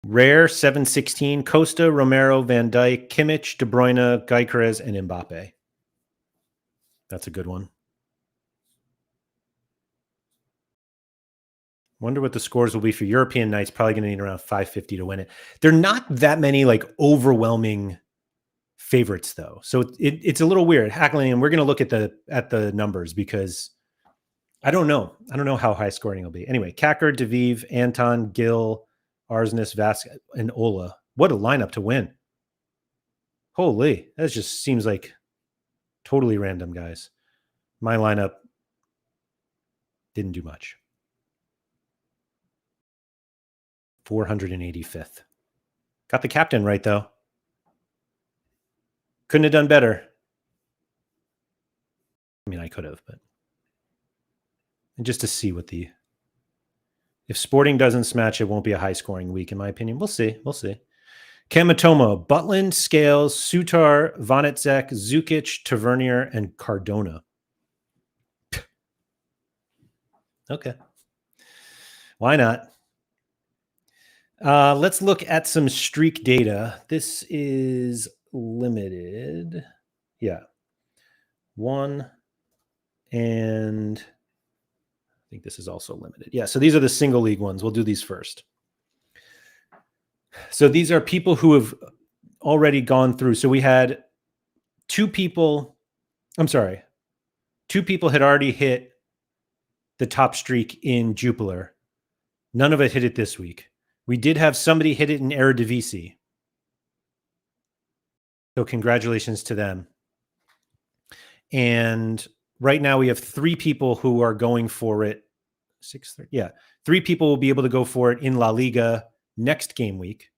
[SPEAKER 1] Rare, 716, Costa, Romero, Van Dijk, Kimmich, De Bruyne, Gyökeres, and Mbappe. That's a good one. Wonder what the scores will be for European Nights. Probably going to need around 550 to win it. They're not that many like overwhelming favorites though, so it's a little weird hackling. And we're going to look at the numbers because I don't know how high scoring it'll be. Anyway, Kacker, Deviv, Anton, Gill, Arsnes, Vasquez, and Ola. What a lineup to win! Holy, that just seems like totally random, guys. My lineup didn't do much. 485th. Got the captain right, though. Couldn't have done better. I mean, I could have, but and just to see what the... If Sporting doesn't smash, it won't be a high-scoring week, in my opinion. We'll see. We'll see. Kamatomo, Butland, Scales, Sutar, Vonitzek, Zukic, Tavernier, and Cardona. Okay. Why not? Let's look at some streak data. This is limited. Yeah. 1 and I think this is also limited. Yeah, so these are the single league ones. We'll do these first. So these are people who have already gone through. So we had 2 people. I'm sorry. 2 people had already hit the top streak in Jupiler. None of it hit it this week. We did have somebody hit it in Eredivisie. So congratulations to them. And right now we have 3 people who are going for it. 6:30. Yeah. 3 people will be able to go for it in La Liga next game week.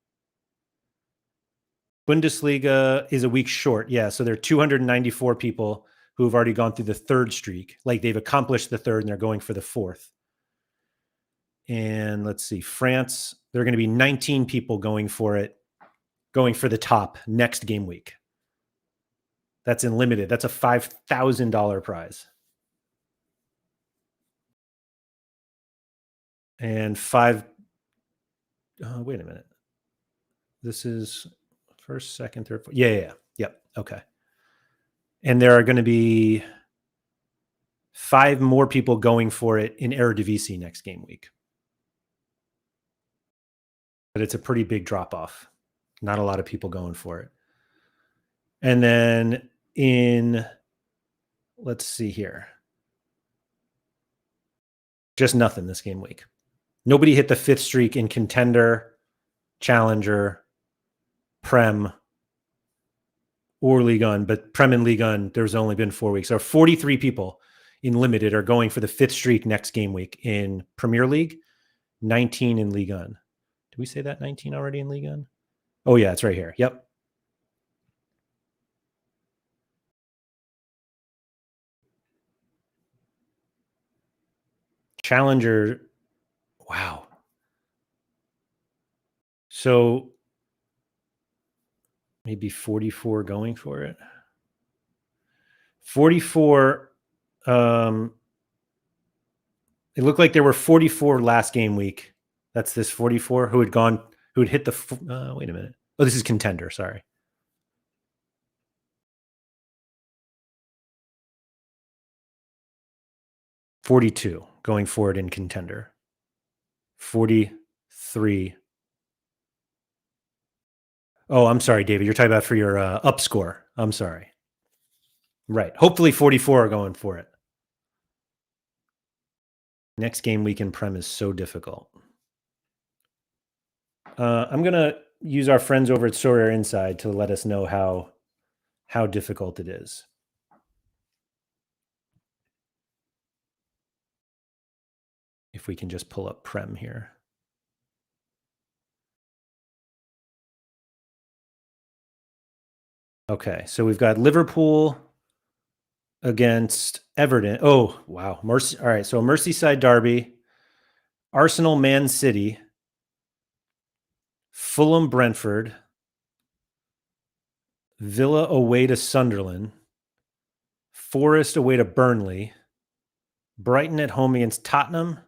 [SPEAKER 1] Bundesliga is a week short. Yeah. So there are 294 people who have already gone through the 3rd streak. Like they've accomplished the 3rd and they're going for the 4th. And let's see, France, there are going to be 19 people going for it, going for the top next game week. That's in limited. That's a $5,000 prize. And wait a minute. This is first, second, third, fourth. Yeah. Yep. Okay. And there are going to be 5 more people going for it in Eredivisie next game week. But it's a pretty big drop off. Not a lot of people going for it. And then let's see here. Just nothing this game week. Nobody hit the 5th streak in Contender, Challenger, Prem, or Ligue 1. But Prem and Ligue 1, there's only been 4 weeks. So 43 people in limited are going for the 5th streak next game week in Premier League, 19 in Ligue 1. Did we say that 19 already in Ligue 1? Oh, yeah, it's right here. Yep. Challenger. Wow. So maybe 44 going for it. 44. It looked like there were 44 last game week. That's this 44 who had hit the, wait a minute. Oh, this is Contender. Sorry. $42 going forward in Contender. 43. Oh, I'm sorry, David. You're talking about for your up score. I'm sorry. Right. Hopefully 44 are going for it. Next game week in Prem is so difficult. I'm going to use our friends over at Sorare Inside to let us know how difficult it is. If we can just pull up Prem here. Okay, so we've got Liverpool against Everton. Oh, wow. All right, so Merseyside derby, Arsenal, Man City, Fulham, Brentford, Villa away to Sunderland, Forest away to Burnley, Brighton at home against Tottenham,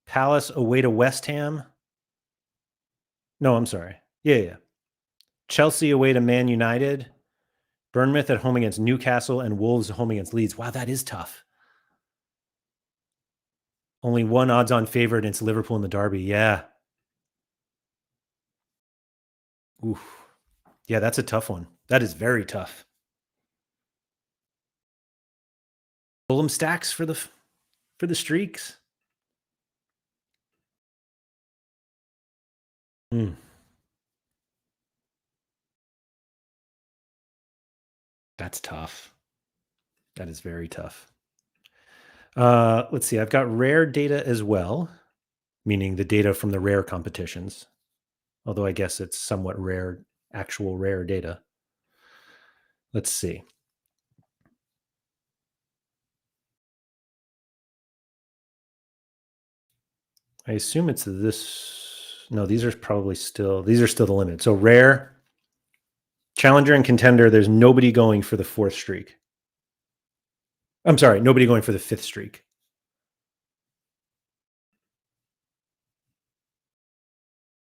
[SPEAKER 1] Palace away to West Ham. No, I'm sorry. Yeah. Chelsea away to Man United, Bournemouth at home against Newcastle, and Wolves at home against Leeds. Wow, that is tough. Only one odds-on favorite against Liverpool in the derby. Yeah. Oof. Yeah, that's a tough one. That is very tough. Fulham stacks for the streaks. That's tough. That is very tough. Let's see. I've got rare data as well. meaning the data from the rare competitions. Although I guess it's somewhat rare, actual rare data. Let's see. I assume it's this. No, these are probably still, these are still the limit. So rare, challenger, and contender, there's nobody going for the fourth streak. I'm sorry, nobody going for the fifth streak.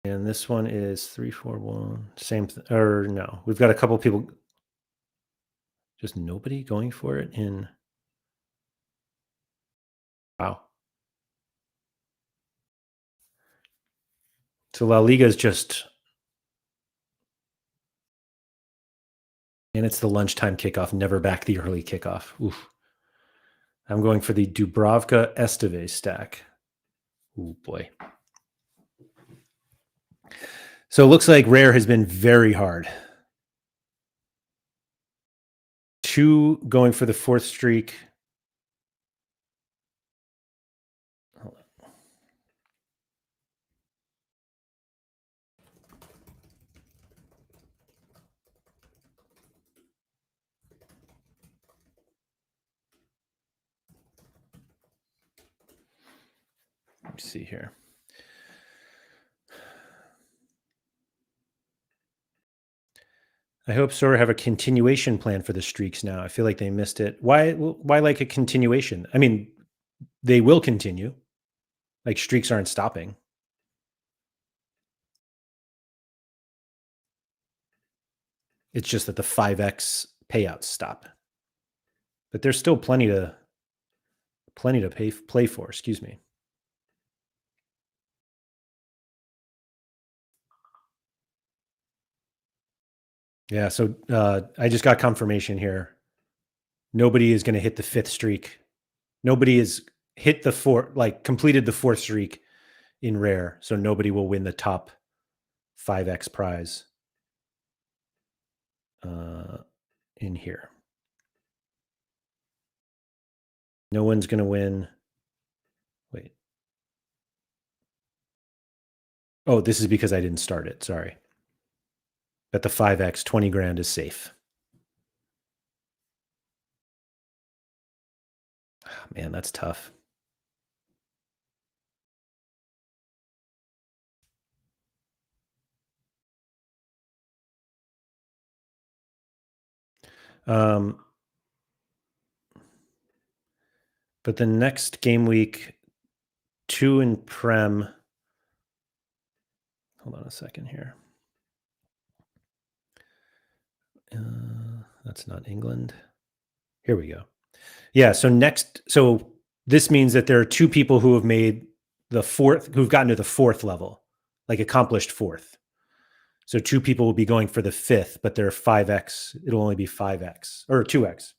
[SPEAKER 1] And this one is 341. Same, or no, we've got a couple people. Just nobody going for it in. Wow. So La Liga is just. And it's the lunchtime kickoff, never back the early kickoff. Oof. I'm going for the Dubravka Esteve stack. Oh boy. So it looks like rare has been very hard. 2 going for the fourth streak. Hold on. Let me see here. I hope Sorare have a continuation plan for the streaks now. I feel like they missed it. Why like a continuation? I mean, they will continue. Like streaks aren't stopping. It's just that the 5x payouts stop. But there's still plenty to play for, excuse me. Yeah, so I just got confirmation here. Nobody is going to hit the fifth streak. Nobody has hit the completed the fourth streak in rare. So nobody will win the top 5x prize in here. No one's going to win. Wait. Oh, this is because I didn't start it. Sorry. But the 5x 20 grand is safe. Oh, man, that's tough. But the next game week, 2 in Prem. Hold on a second here. That's not England. Here we go. Yeah. So this means that there are 2 people who have made the fourth, who've gotten to the 4th level, like accomplished 4th. So 2 people will be going for the 5th, but they're 5x. It'll only be 5x or 2x.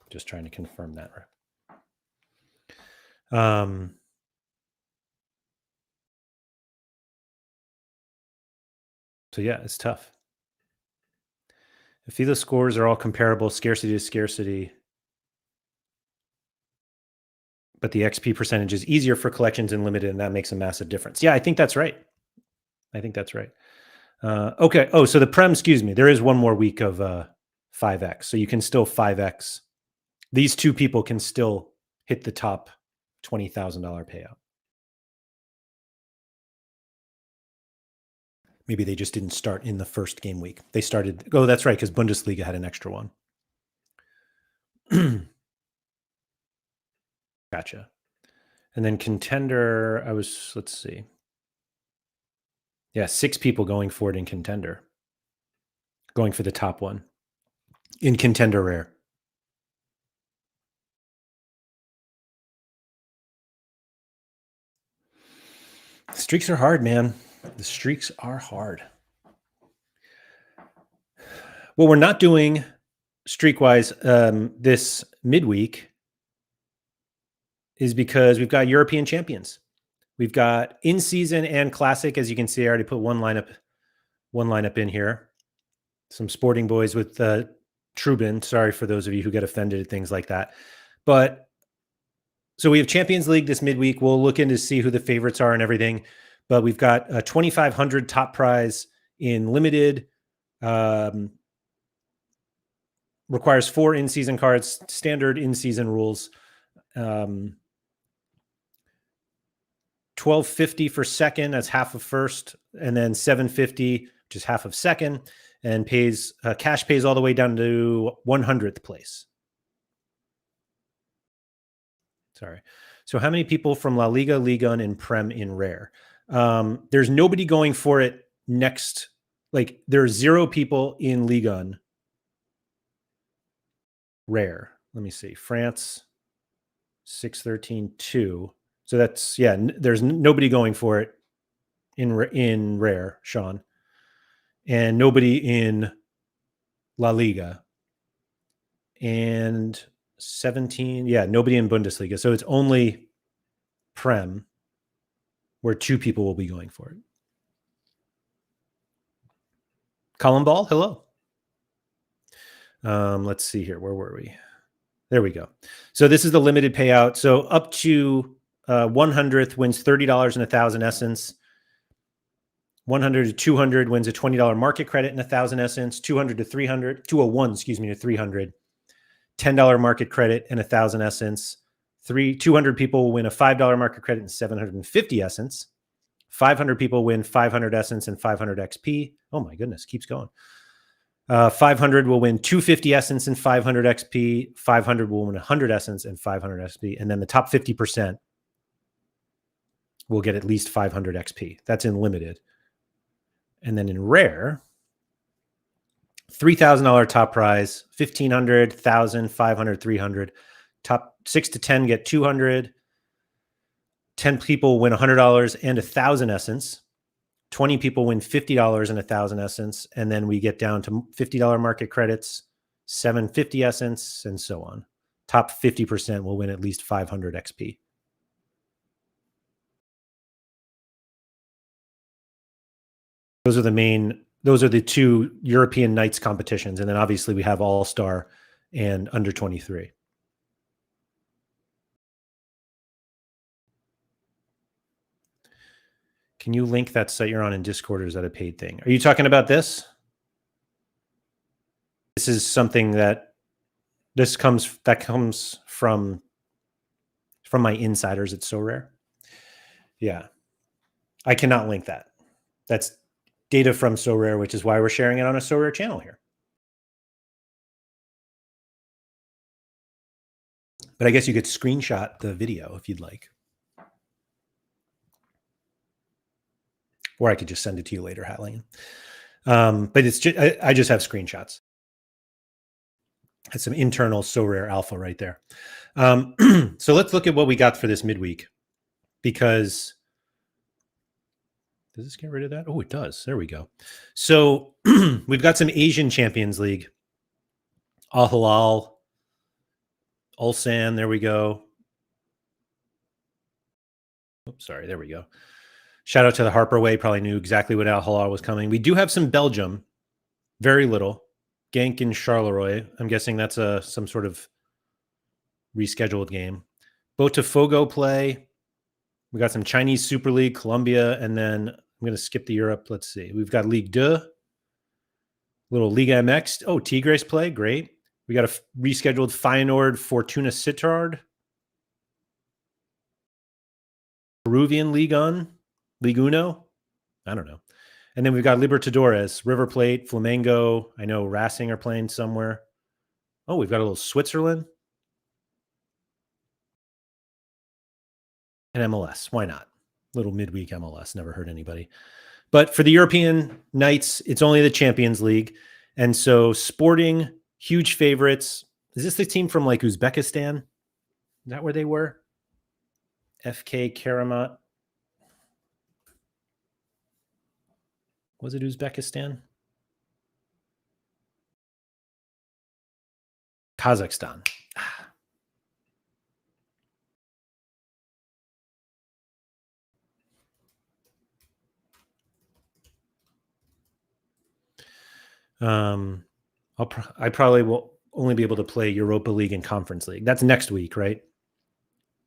[SPEAKER 1] Just trying to confirm that. So yeah, it's tough. If the scores are all comparable, scarcity to scarcity, but the XP percentage is easier for collections and limited, and that makes a massive difference. Yeah, I think that's right. Okay. Oh, so the Prem, excuse me, there is one more week of 5x. So you can still 5x. These 2 people can still hit the top $20,000 payout. Maybe they just didn't start in the first game week. They started. Oh, that's right, because Bundesliga had an extra one. Gotcha. And then contender, let's see. Yeah, 6 people going for it in contender. Going for the top one. In contender rare. Streaks are hard, man. The streaks are hard. What we're not doing streak-wise this midweek is because we've got European champions. We've got in-season and classic. As you can see, I already put one lineup in here. Some sporting boys with Trubin. Sorry for those of you who get offended at things like that. But So we have Champions League this midweek. We'll look in to see who the favorites are and everything. But we've got a 2,500 top prize in limited. Requires 4 in-season cards, standard in-season rules. 1250 for second, that's half of first, and then 750, which is half of second, and pays cash pays all the way down to 100th place. Sorry. So how many people from La Liga, Ligue 1, and Prem in Rare? There's nobody going for it next. Like there's 0 people in Ligue 1 Rare. Let me see. France 613-2. So that's, yeah, there's nobody going for it in Rare, Sean. And nobody in La Liga. And 17, yeah, nobody in Bundesliga. So it's only Prem where 2 people will be going for it. Colin Ball, hello. Let's see here. Where were we? There we go. So this is the limited payout. So up to 100th wins $30 and 1,000 essence. 100 to 200 wins a $20 market credit and 1,000 essence. 200 to 300, 201, excuse me, to 300. $10 market credit and 1,000 essence. 200 people will win a $5 market credit and 750 essence. 500 people win 500 essence and 500 XP. Oh my goodness, keeps going. 500 will win 250 essence and 500 XP. 500 will win 100 essence and 500 XP. And then the top 50% will get at least 500 XP. That's in limited. And then in rare, $3,000 top prize, 1,500, 1,000, 500, 300. Top 6 to 10 get 200. 10 people win $100 and 1,000 essence. 20 people win $50 and 1,000 essence. And then we get down to $50 market credits, 750 essence, and so on. Top 50% will win at least 500 XP. Those are the 2 European Nights competitions. And then obviously we have All-Star and under 23. Can you link that site you're on in Discord, or is that a paid thing? Are you talking about this? This is something that comes from my insiders at Sorare. Yeah. I cannot link that. That's data from Sorare, which is why we're sharing it on a Sorare channel here. But I guess you could screenshot the video if you'd like. Or I could just send it to you later, Hatling. But it's just, I just have screenshots. That's some internal Sorare alpha right there. So let's look at what we got for this midweek. Because does this get rid of that? Oh, it does. There we go. So we've got some Asian Champions League. Al Hilal, Ulsan, there we go. Oops, sorry, there we go. Shout out to the Harper Way. Probably knew exactly what Al Hilal was coming. We do have some Belgium, very little. Genk and Charleroi. I'm guessing that's some sort of rescheduled game. Botafogo play. We got some Chinese Super League, Colombia, and then I'm going to skip the Europe. Let's see. We've got Ligue 2, little Liga MX. Oh, Tigres play. Great. We got a rescheduled Feyenoord, Fortuna Sittard. Peruvian Ligue 1. Ligue Uno? I don't know. And then we've got Libertadores, River Plate, Flamengo. I know Racing are playing somewhere. Oh, we've got a little Switzerland. And MLS. Why not? Little midweek MLS. Never hurt anybody. But for the European Nights, it's only the Champions League. And so Sporting, huge favorites. Is this the team from like Uzbekistan? Is that where they were? FK Karamat. Was it Uzbekistan? Kazakhstan. I probably will only be able to play Europa League and Conference League. That's next week, right?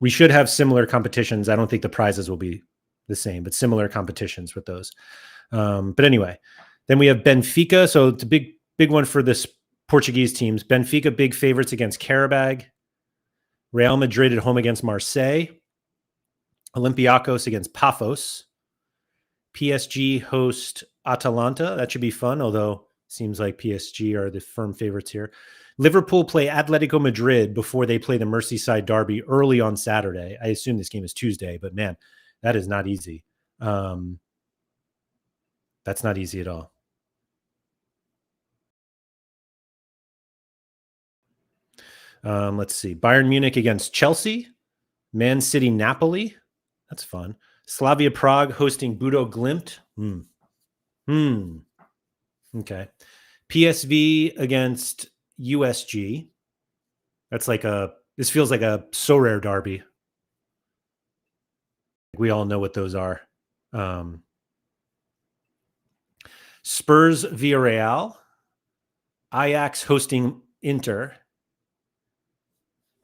[SPEAKER 1] We should have similar competitions. I don't think the prizes will be the same, but similar competitions with those. But anyway, then we have Benfica. So it's a big one for this Portuguese teams. Benfica, big favorites against Karabag. Real Madrid at home against Marseille. Olympiacos against Paphos. PSG host Atalanta. That should be fun, although it seems like PSG are the firm favorites here. Liverpool play Atletico Madrid before they play the Merseyside derby early on Saturday. I assume this game is Tuesday, but man, that is not easy. That's not easy at all. Let's see. Bayern Munich against Chelsea. Man City, Napoli. That's fun. Slavia Prague hosting Bodo Glimt. Okay. PSV against USG. This feels like a Sorare derby. We all know what those are. Spurs Villarreal. Ajax hosting Inter.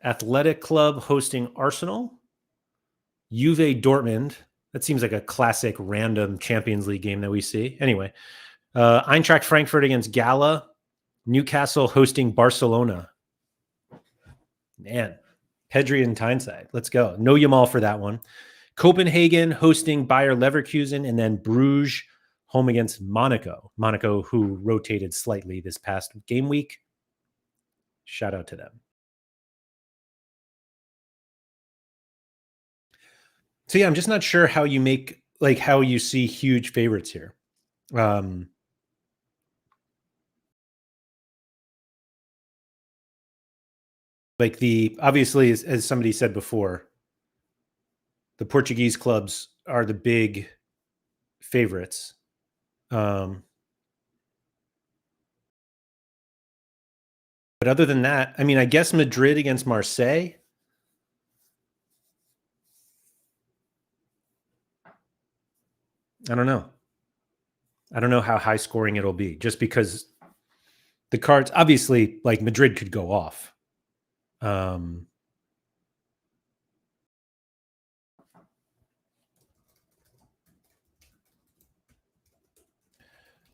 [SPEAKER 1] Athletic Club hosting Arsenal. Juve Dortmund. That seems like a classic random Champions League game that we see. Anyway, Eintracht Frankfurt against Gala. Newcastle hosting Barcelona. Man, Pedri and Tyneside. Let's go. No Yamal for that one. Copenhagen hosting Bayer Leverkusen, and then Bruges home against Monaco. Monaco, who rotated slightly this past game week. Shout out to them. So yeah, I'm just not sure how you make, like, how you see huge favorites here. Like obviously, as somebody said before, the Portuguese clubs are the big favorites. But other than that, I mean, I guess Madrid against Marseille. I don't know. I don't know how high scoring it'll be, just because the cards, obviously, like Madrid could go off.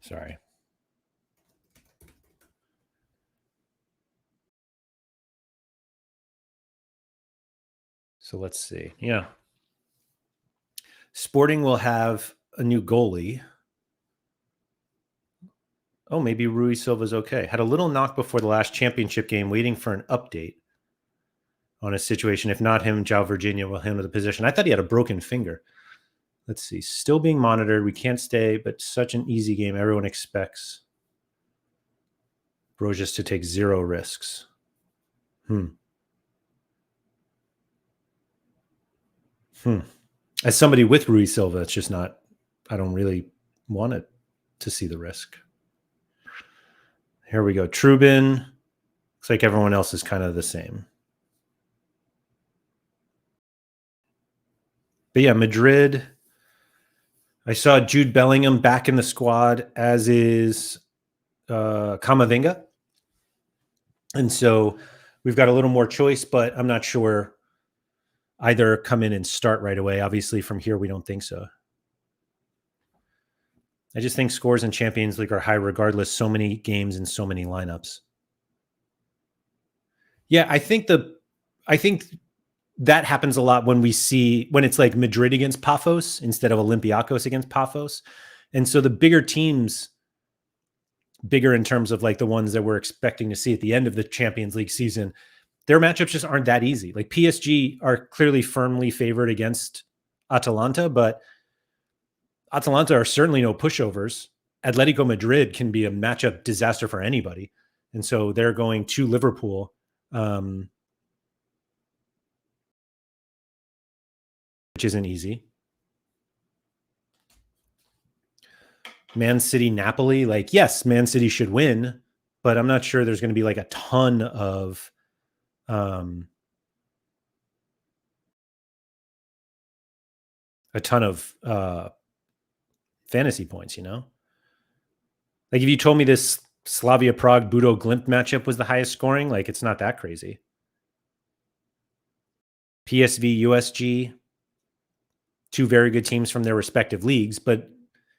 [SPEAKER 1] Sorry. So let's see. Yeah. Sporting will have a new goalie. Oh, maybe Rui Silva's okay. Had a little knock before the last championship game, waiting for an update on his situation. If not him, João Virginia will handle the position. I thought he had a broken finger. Let's see. Still being monitored. We can't stay, but such an easy game. Everyone expects Brojas to take zero risks. As somebody with Rui Silva, it's just not, I don't really want it to see the risk. Here we go. Trubin. Looks like everyone else is kind of the same. But yeah, Madrid. I saw Jude Bellingham back in the squad, as is Camavinga. And so we've got a little more choice, but I'm not sure either come in and start right away. Obviously, from here, we don't think so. I just think scores in Champions League are high regardless. So many games and so many lineups. Yeah, I think that happens a lot when it's like Madrid against Paphos instead of Olympiacos against Paphos. And so the bigger teams, bigger in terms of like the ones that we're expecting to see at the end of the Champions League season, their matchups just aren't that easy. Like PSG are clearly firmly favored against Atalanta, but Atalanta are certainly no pushovers. Atletico Madrid can be a matchup disaster for anybody. And so they're going to Liverpool, which isn't easy. Man City, Napoli, like, yes, Man City should win, but I'm not sure there's going to be like a ton of fantasy points, you know? Like if you told me this Slavia Prague Bodo Glimt matchup was the highest scoring, like it's not that crazy. PSV, USG, two very good teams from their respective leagues, but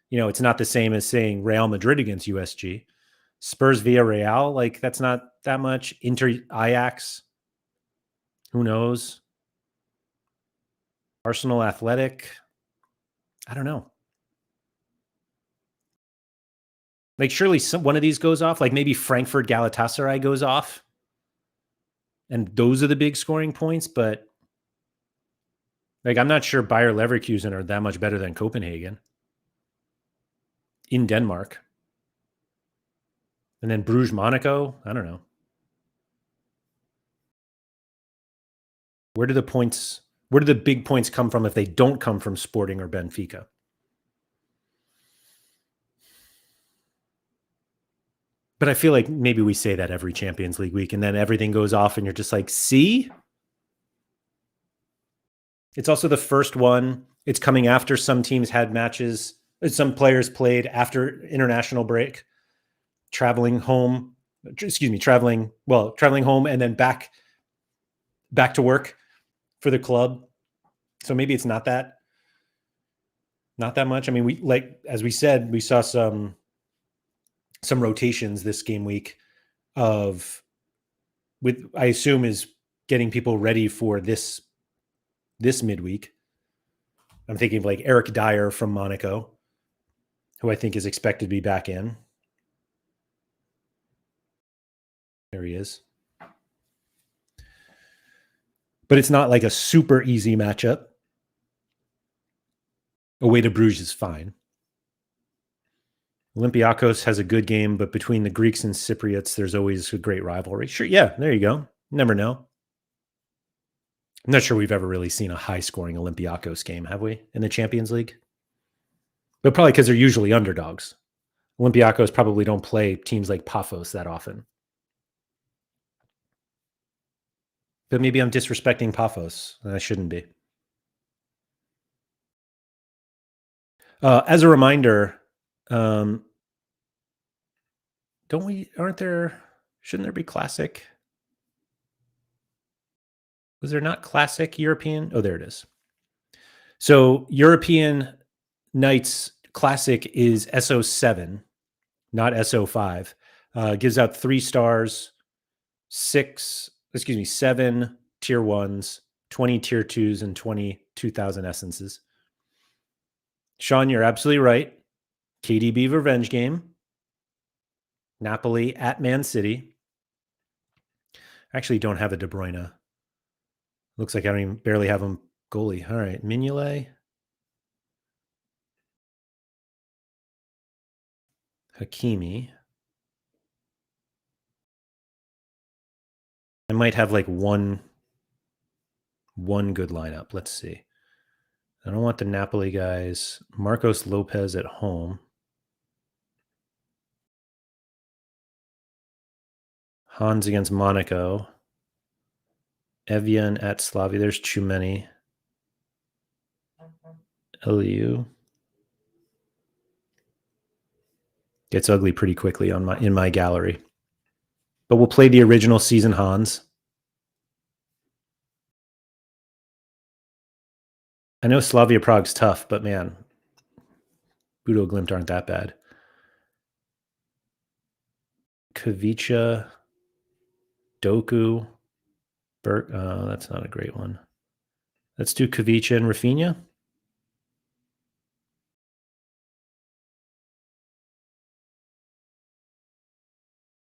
[SPEAKER 1] it's not the same as saying Real Madrid against USG. Spurs via Real, like that's not that much. Inter Ajax, who knows? Arsenal Athletic, I don't know. Like surely one of these goes off, like maybe Frankfurt Galatasaray goes off. And those are the big scoring points, but like I'm not sure Bayer Leverkusen are that much better than Copenhagen in Denmark. And then Bruges Monaco, I don't know. Where do the big points come from if they don't come from Sporting or Benfica? But I feel like maybe we say that every Champions League week and then everything goes off and you're just like, see? It's also the first one. It's coming after some teams had matches. Some players played after international break, traveling home and then back to work for the club. So maybe it's not that much. I mean, as we said, we saw some rotations this game week I assume is getting people ready for this midweek. I'm thinking of like Eric Dyer from Monaco, who I think is expected to be back in. There he is. But it's not like a super easy matchup. Away to Bruges is fine. Olympiacos has a good game, but between the Greeks and Cypriots, there's always a great rivalry. Sure, yeah, there you go. Never know. I'm not sure we've ever really seen a high-scoring Olympiacos game, have we, in the Champions League? But probably because they're usually underdogs. Olympiacos probably don't play teams like Paphos that often. But maybe I'm disrespecting Paphos, and I shouldn't be. As a reminder, shouldn't there be classic? Was there not classic European? Oh, there it is. So European Nights Classic is SO7, not SO5. Gives out 3 stars, 7 tier 1s, 20 tier 2s, and 22,000 essences. Sean, you're absolutely right. KDB revenge game. Napoli at Man City. I actually don't have a De Bruyne. Looks like I don't even barely have him goalie. All right, Mignolet. Hakimi. I might have like one good lineup. Let's see. I don't want the Napoli guys. Marcos Lopez at home. Hans against Monaco. Evian at Slavia. There's too many. LU. Gets ugly pretty quickly in my gallery. But we'll play the original season Hans. I know Slavia Prague's tough, but man, Budo Glimt aren't that bad. Kavicha, Doku, that's not a great one. Let's do Kavicha and Rafinha.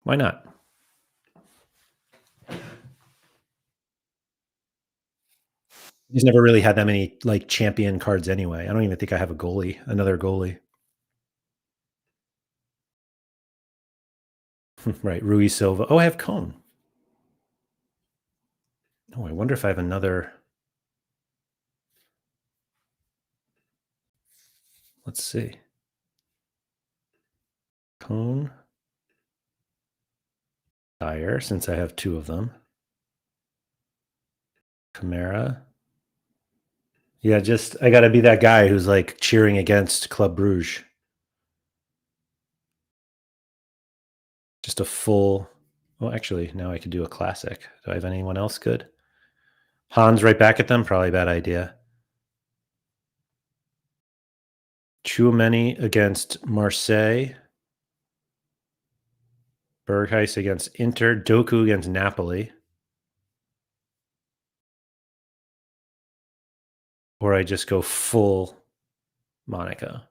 [SPEAKER 1] Why not? He's never really had that many like champion cards anyway. I don't even think I have another goalie. Right, Rui Silva. Oh, I have Cone. Oh, I wonder if I have another. Let's see. Cone. Dyer, since I have 2 of them. Camara. Yeah, I got to be that guy who's like cheering against Club Bruges. Just a full. Well, actually, now I could do a classic. Do I have anyone else good? Hans right back at them, probably a bad idea. Tchouameni against Marseille. Berghuis against Inter. Doku against Napoli. Or I just go full Monaco.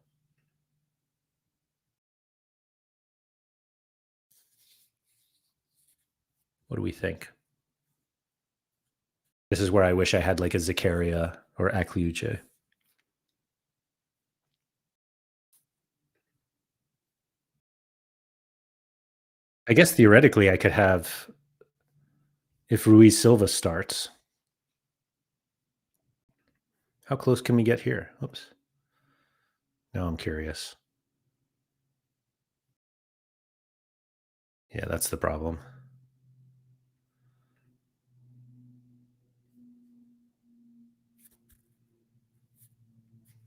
[SPEAKER 1] What do we think? This is where I wish I had like a Zakaria or Akliuche. I guess theoretically I could have, if Ruiz Silva starts. How close can we get here? Oops. Now I'm curious. Yeah, that's the problem.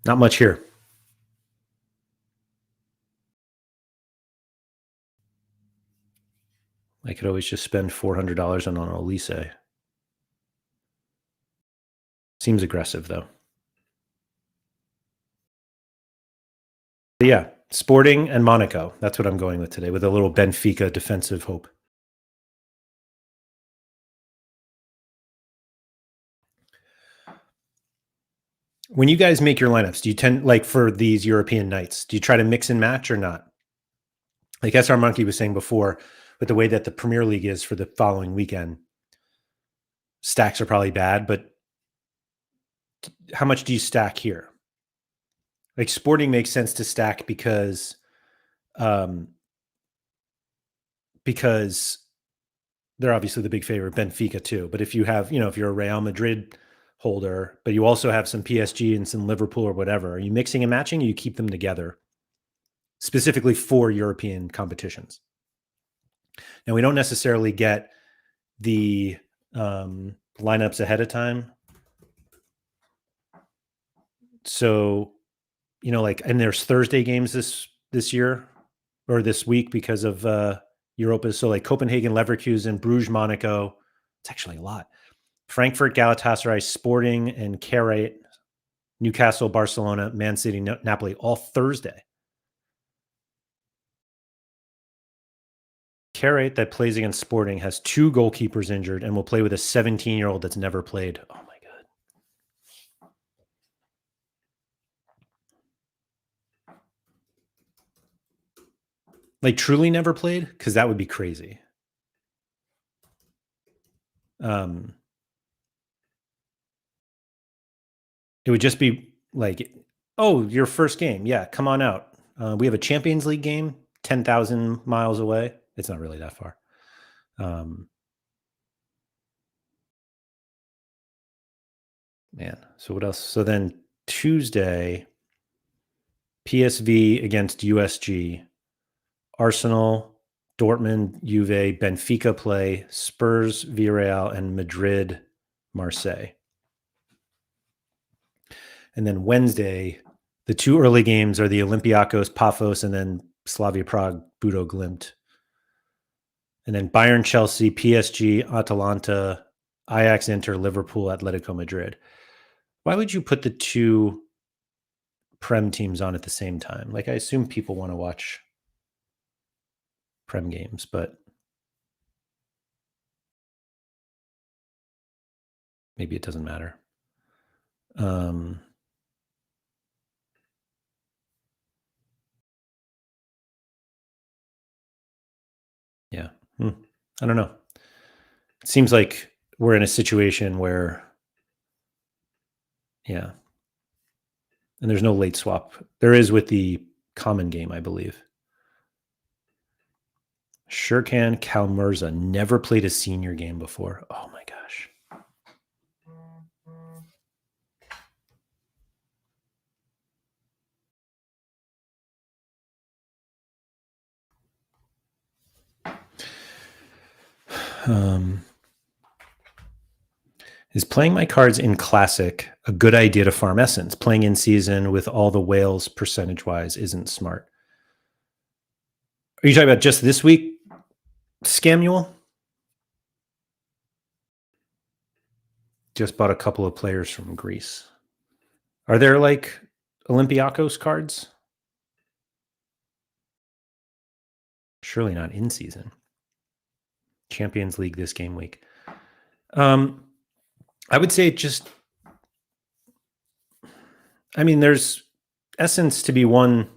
[SPEAKER 1] Not much here. I could always just spend $400 on Olise. Seems aggressive, though. But yeah, Sporting and Monaco. That's what I'm going with today, with a little Benfica defensive hope. When you guys make your lineups, do you tend, like for these European nights, do you try to mix and match or not? Like SR Monkey was saying before, with the way that the Premier League is for the following weekend, stacks are probably bad, but how much do you stack here? Like Sporting makes sense to stack because they're obviously the big favorite, Benfica too. But if you have, if you're a Real Madrid holder, but you also have some PSG and some Liverpool or whatever, are you mixing and matching? Or you keep them together specifically for European competitions? Now we don't necessarily get the lineups ahead of time. So, and there's Thursday games this year or this week because of Europa. So like Copenhagen, Leverkusen, Bruges, Monaco. It's actually a lot. Frankfurt, Galatasaray, Sporting, and Carré, Newcastle, Barcelona, Man City, Napoli, all Thursday. Carré, that plays against Sporting, has 2 goalkeepers injured and will play with a 17-year-old that's never played. Oh my God. Like truly never played? Because that would be crazy. It would just be like, oh, your first game. Yeah, come on out. We have a Champions League game 10,000 miles away. It's not really that far. Man, so what else? So then Tuesday, PSV against USG, Arsenal, Dortmund, Juve, Benfica play, Spurs, Villarreal, and Madrid, Marseille. And then Wednesday, the 2 early games are the Olympiacos, Paphos, and then Slavia Prague, Bodo Glimt. And then Bayern, Chelsea, PSG, Atalanta, Ajax, Inter, Liverpool, Atletico Madrid. Why would you put the 2 Prem teams on at the same time? Like, I assume people want to watch Prem games, but maybe it doesn't matter. Yeah. I don't know. It seems like we're in a situation where, yeah. And there's no late swap. There is with the common game, I believe. Shurkan Kalmurza never played a senior game before. Oh my gosh. Is playing my cards in Classic a good idea to farm Essence? Playing in season with all the whales percentage-wise isn't smart. Are you talking about just this week, Scamuel? Just bought a couple of players from Greece. Are there like Olympiakos cards? Surely not in season. Champions League this game week. I would say there's essence to be won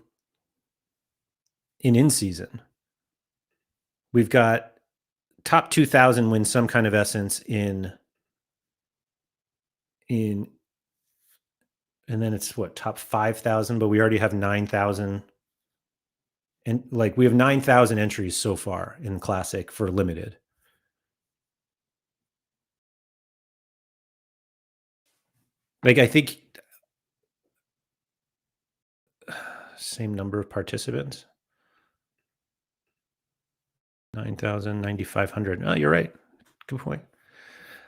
[SPEAKER 1] in season. We've got top 2,000 win some kind of essence in, and then it's what, top 5,000, but we already have 9,000. And like we have 9,000 entries so far in Classic for limited. Like I think same number of participants. 9,000, 9,500. Oh, you're right. Good point.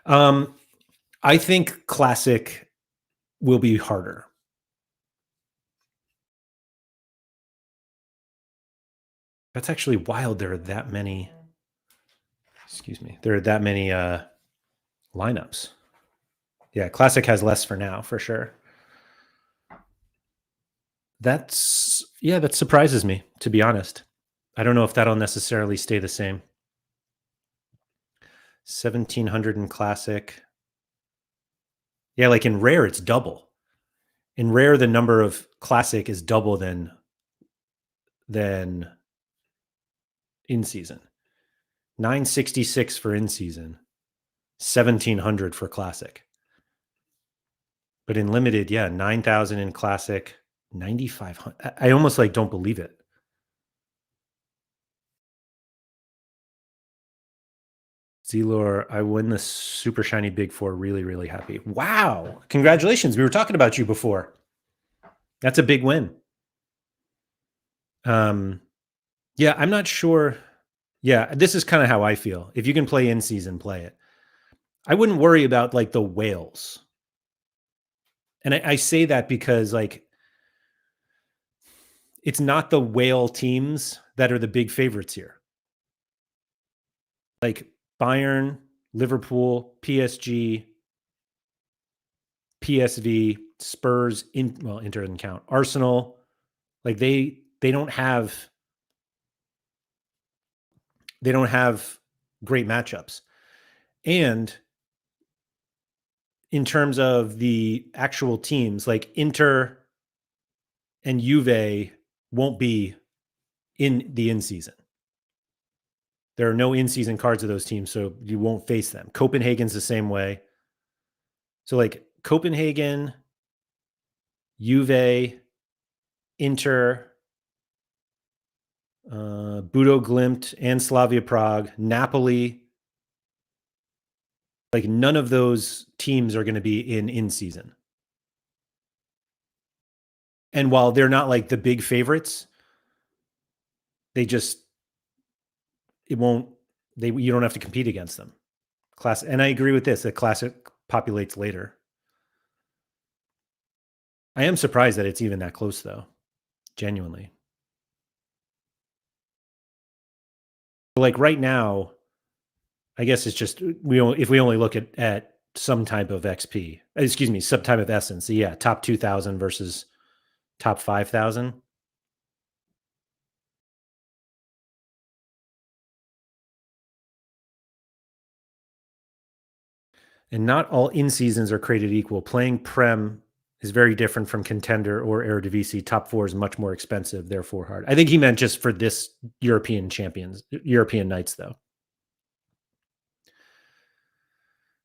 [SPEAKER 1] I think Classic will be harder. That's actually wild. There are that many. Excuse me. There are that many lineups. Yeah, Classic has less for now, for sure. That surprises me, to be honest. I don't know if that'll necessarily stay the same. 1,700 in Classic. Yeah, like in Rare, it's double. In Rare, the number of Classic is double than in season. 966 for in season, 1,700 for Classic. But in limited, 9,000 in Classic, 9,500. I almost like don't believe it. Zelor, I win the super shiny Big Four. Really, really happy. Wow. Congratulations. We were talking about you before. That's a big win. I'm not sure. Yeah, this is kind of how I feel. If you can play in season, play it. I wouldn't worry about like the whales. And I say that because like it's not the whale teams that are the big favorites here. Like Bayern, Liverpool, PSG, PSV, Spurs, Inter doesn't count. Arsenal, like they don't have great matchups. And in terms of the actual teams, like Inter and Juve won't be in the in-season. There are no in-season cards of those teams, so you won't face them. Copenhagen's the same way. So like Copenhagen, Juve, Inter, Bodo Glimt, and Slavia Prague, Napoli. Like none of those teams are going to be in season. And while they're not like the big favorites, you don't have to compete against them. And I agree with this, that Classic populates later. I am surprised that it's even that close though. Genuinely. Like right now, I guess it's just if we only look at some type of XP, some type of essence. So top 2,000 versus top 5,000. And not all in seasons are created equal. Playing Prem is very different from Contender or Eredivisie. Top 4 is much more expensive, therefore hard. I think he meant just for this European nights though.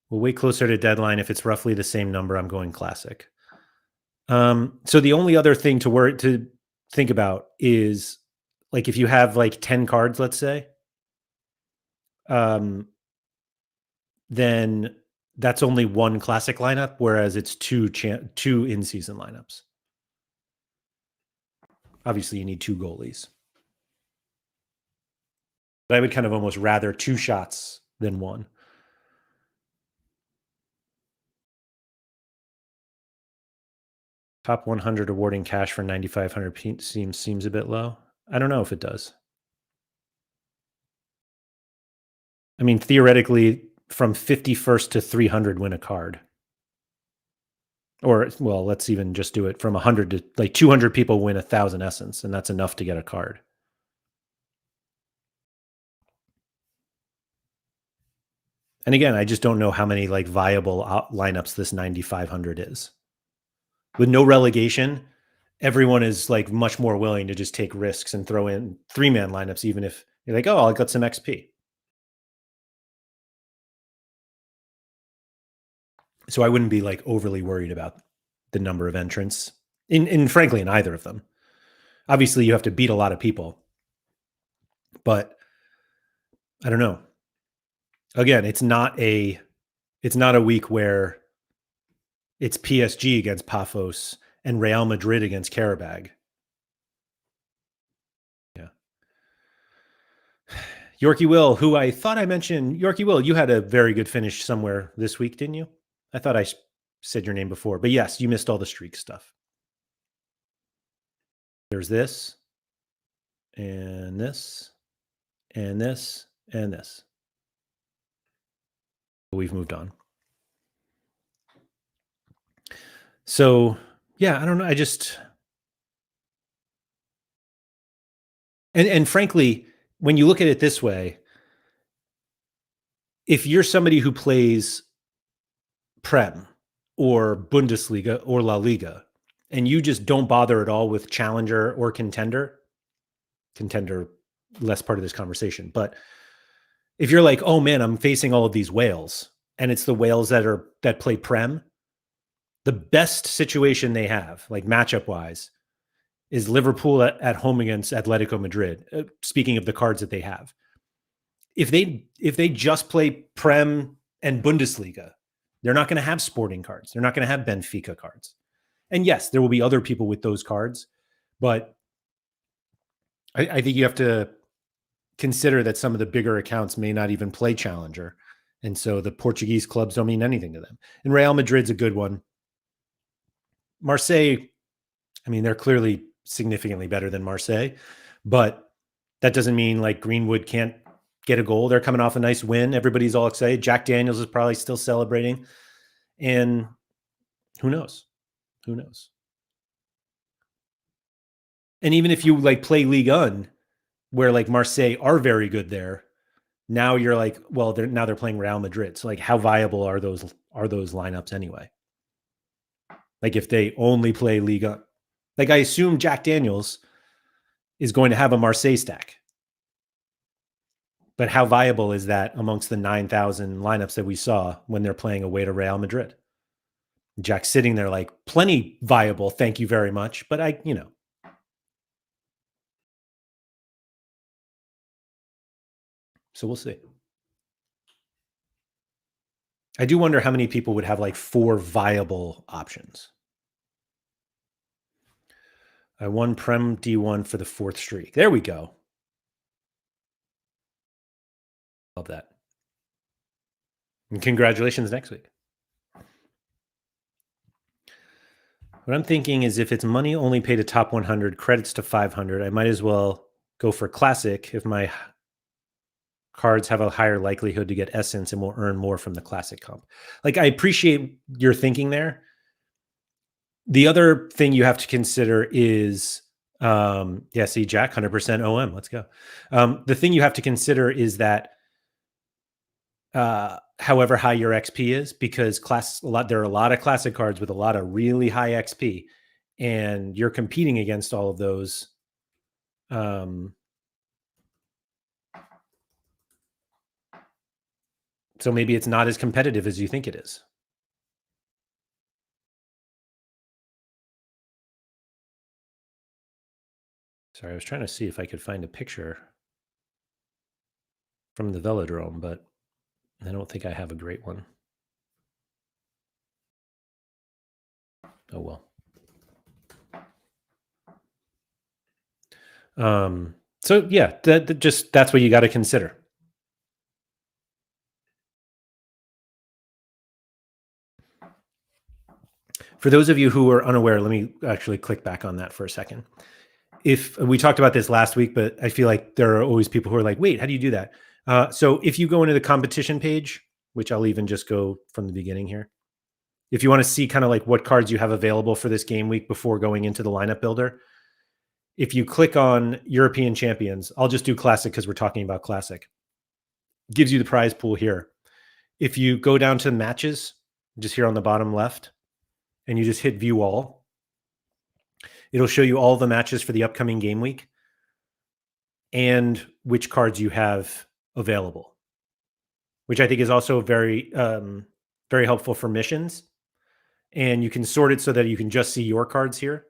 [SPEAKER 1] We'll wait closer to deadline. If it's roughly the same number, I'm going Classic. So the only other thing to think about is like if you have like 10 cards, let's say, then that's only one Classic lineup, whereas it's two in-season lineups. Obviously, you need 2 goalies. But I would kind of almost rather 2 shots than 1. Top 100 awarding cash for 9,500 seems a bit low. I don't know if it does. I mean, theoretically, from 51st to 300 win a card. Or, well, let's even just do it from 100 to like 200 people win 1,000 essence, and that's enough to get a card. And again, I just don't know how many like viable lineups this 9,500 is. With no relegation, everyone is like much more willing to just take risks and throw in 3-man lineups, even if you're like, oh, I got some XP. So I wouldn't be like overly worried about the number of entrants in frankly, in either of them. Obviously, you have to beat a lot of people, but I don't know. Again, it's not a week where it's PSG against Paphos and Real Madrid against Karabag. Yeah. Yorkie Will, who I thought I mentioned, Yorkie Will, you had a very good finish somewhere this week, didn't you? I thought I said your name before, but yes, you missed all the streak stuff. There's this, and this, and this, and this. We've moved on. So, yeah, I don't know. I just, and frankly, when you look at it this way, if you're somebody who plays Prem or Bundesliga or La Liga, and you just don't bother at all with Challenger or Contender, less part of this conversation, but if you're like, oh man, I'm facing all of these whales, and it's the whales that play Prem, the best situation they have, like matchup wise, is Liverpool at home against Atletico Madrid. Speaking of the cards that they have, if they just play Prem and Bundesliga, they're not going to have Sporting cards. They're not going to have Benfica cards. And yes, there will be other people with those cards, but I think you have to consider that some of the bigger accounts may not even play Challenger. And so the Portuguese clubs don't mean anything to them. And Real Madrid's a good one. Marseille, I mean, they're clearly significantly better than Marseille, but that doesn't mean like Greenwood can't get a goal. They're coming off a nice win. Everybody's all excited. Jack Daniels is probably still celebrating. And who knows? Who knows? And even if you like play Ligue 1, where like Marseille are very good there, now you're like, well, they're playing Real Madrid. So like, how viable are those lineups anyway? Like if they only play Ligue 1, like I assume Jack Daniels is going to have a Marseille stack. But how viable is that amongst the 9,000 lineups that we saw when they're playing away to Real Madrid? Jack's sitting there like, plenty viable, thank you very much. But so we'll see. I do wonder how many people would have like 4 viable options. I won Prem D1 for the 4th streak. There we go. Love that. And congratulations next week. What I'm thinking is if it's money only paid to top 100, credits to 500, I might as well go for classic if my cards have a higher likelihood to get essence and will earn more from the classic comp. Like, I appreciate your thinking there. The other thing you have to consider is, see, Jack, 100% OM. Let's go. The thing you have to consider is that however high your XP is, because there are a lot of classic cards with a lot of really high XP, and you're competing against all of those. So maybe it's not as competitive as you think it is. Sorry, I was trying to see if I could find a picture from the velodrome, but I don't think I have a great one. Oh, well. So yeah, that's what you got to consider. For those of you who are unaware, let me actually click back on that for a second. If we talked about this last week, but I feel like there are always people who are like, wait, how do you do that? So if you go into the competition page, which I'll even just go from the beginning here, if you want to see kind of like what cards you have available for this game week before going into the lineup builder, if you click on European champions, I'll just do classic because we're talking about classic. It gives you the prize pool here. If you go down to matches, just here on the bottom left, and you just hit view all, it'll show you all the matches for the upcoming game week and which cards you have available, which I think is also very, very helpful for missions. And you can sort it so that you can just see your cards here.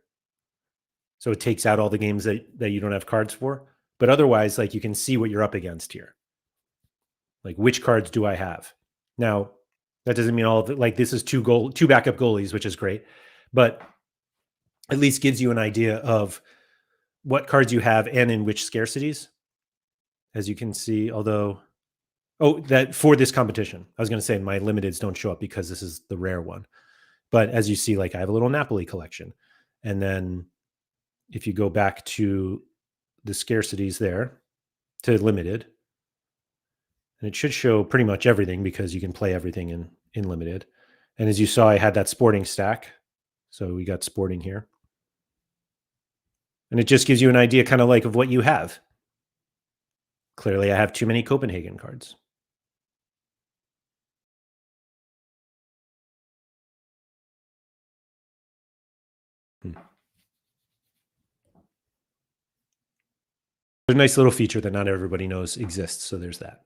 [SPEAKER 1] So it takes out all the games that you don't have cards for. But otherwise, like, you can see what you're up against here. Like, which cards do I have? Now, that doesn't mean all of it. Like, this is two backup goalies, which is great. But at least gives you an idea of what cards you have and in which scarcities. As you can see, although, that for this competition, I was going to say my limiteds don't show up because this is the rare one. But as you see, like, I have a little Napoli collection. And then if you go back to the scarcities there to limited, and it should show pretty much everything because you can play everything in limited. And as you saw, I had that sporting stack. So we got sporting here. And it just gives you an idea kind of like of what you have. Clearly, I have too many Copenhagen cards. There's a nice little feature that not everybody knows exists. So there's that.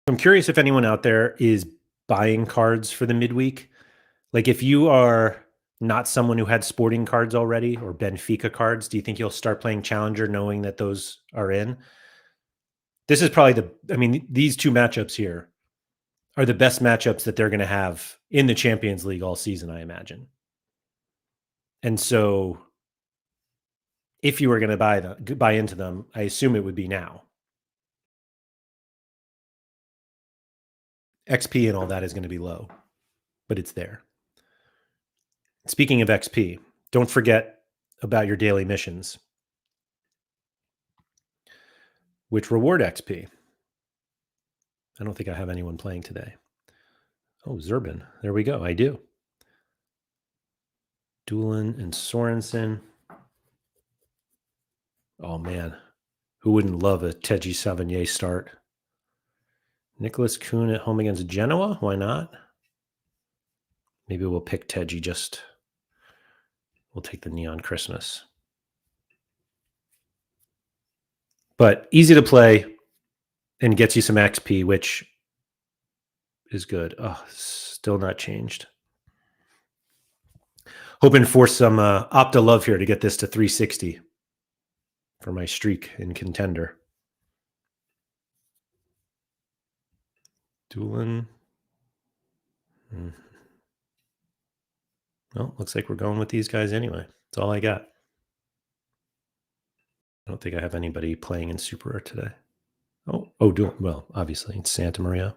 [SPEAKER 1] I'm curious if anyone out there is buying cards for the midweek. Like, if you are not someone who had sporting cards already or Benfica cards, do you think you'll start playing Challenger knowing that those are in? This is probably these two matchups here are the best matchups that they're going to have in the Champions League all season, I imagine. And so if you were going to buy into them, I assume it would be now. XP and all that is going to be low, but it's there. Speaking of XP, don't forget about your daily missions, which reward XP. I don't think I have anyone playing today. Oh, Zerbin. There we go. I do. Doolin and Sorensen. Oh, man. Who wouldn't love a Teji Savigny start? Nicholas Kuhn at home against Genoa? Why not? Maybe we'll pick Teji. We'll take the Neon Christmas. But easy to play and gets you some XP, which is good. Oh, still not changed. Hoping for some Opta love here to get this to 360 for my streak in Contender. Doolin. Well, looks like we're going with these guys anyway. That's all I got. I don't think I have anybody playing in Super Rare today. Doolin. Well, obviously, it's Santa Maria.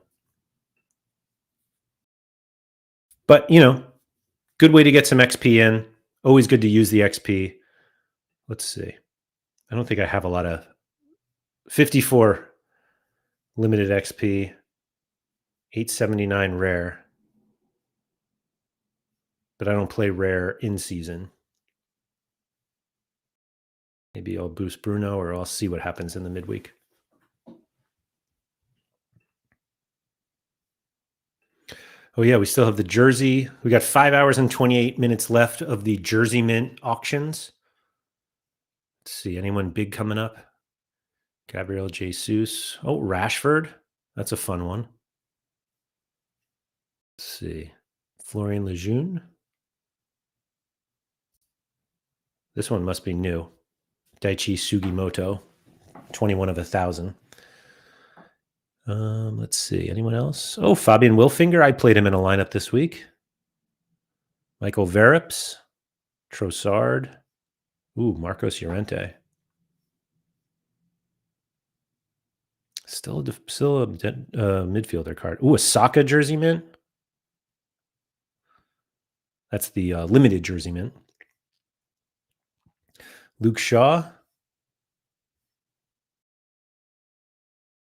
[SPEAKER 1] But, good way to get some XP in. Always good to use the XP. Let's see. I don't think I have a lot of 54 limited XP, 879 rare. But I don't play rare in season. Maybe I'll boost Bruno, or I'll see what happens in the midweek. Oh, yeah, we still have the jersey. We got 5 hours and 28 minutes left of the jersey mint auctions. Let's see, anyone big coming up? Gabriel Jesus. Oh, Rashford. That's a fun one. Let's see. Florian Lejeune. This one must be new. Daichi Sugimoto. 21 of 1,000. Let's see. Anyone else? Oh, Fabian Wilfinger. I played him in a lineup this week. Michael Verrips. Trossard. Ooh, Marcos Llorente. Still a midfielder card. Ooh, a Saka jersey mint. That's the limited jersey mint. Luke Shaw.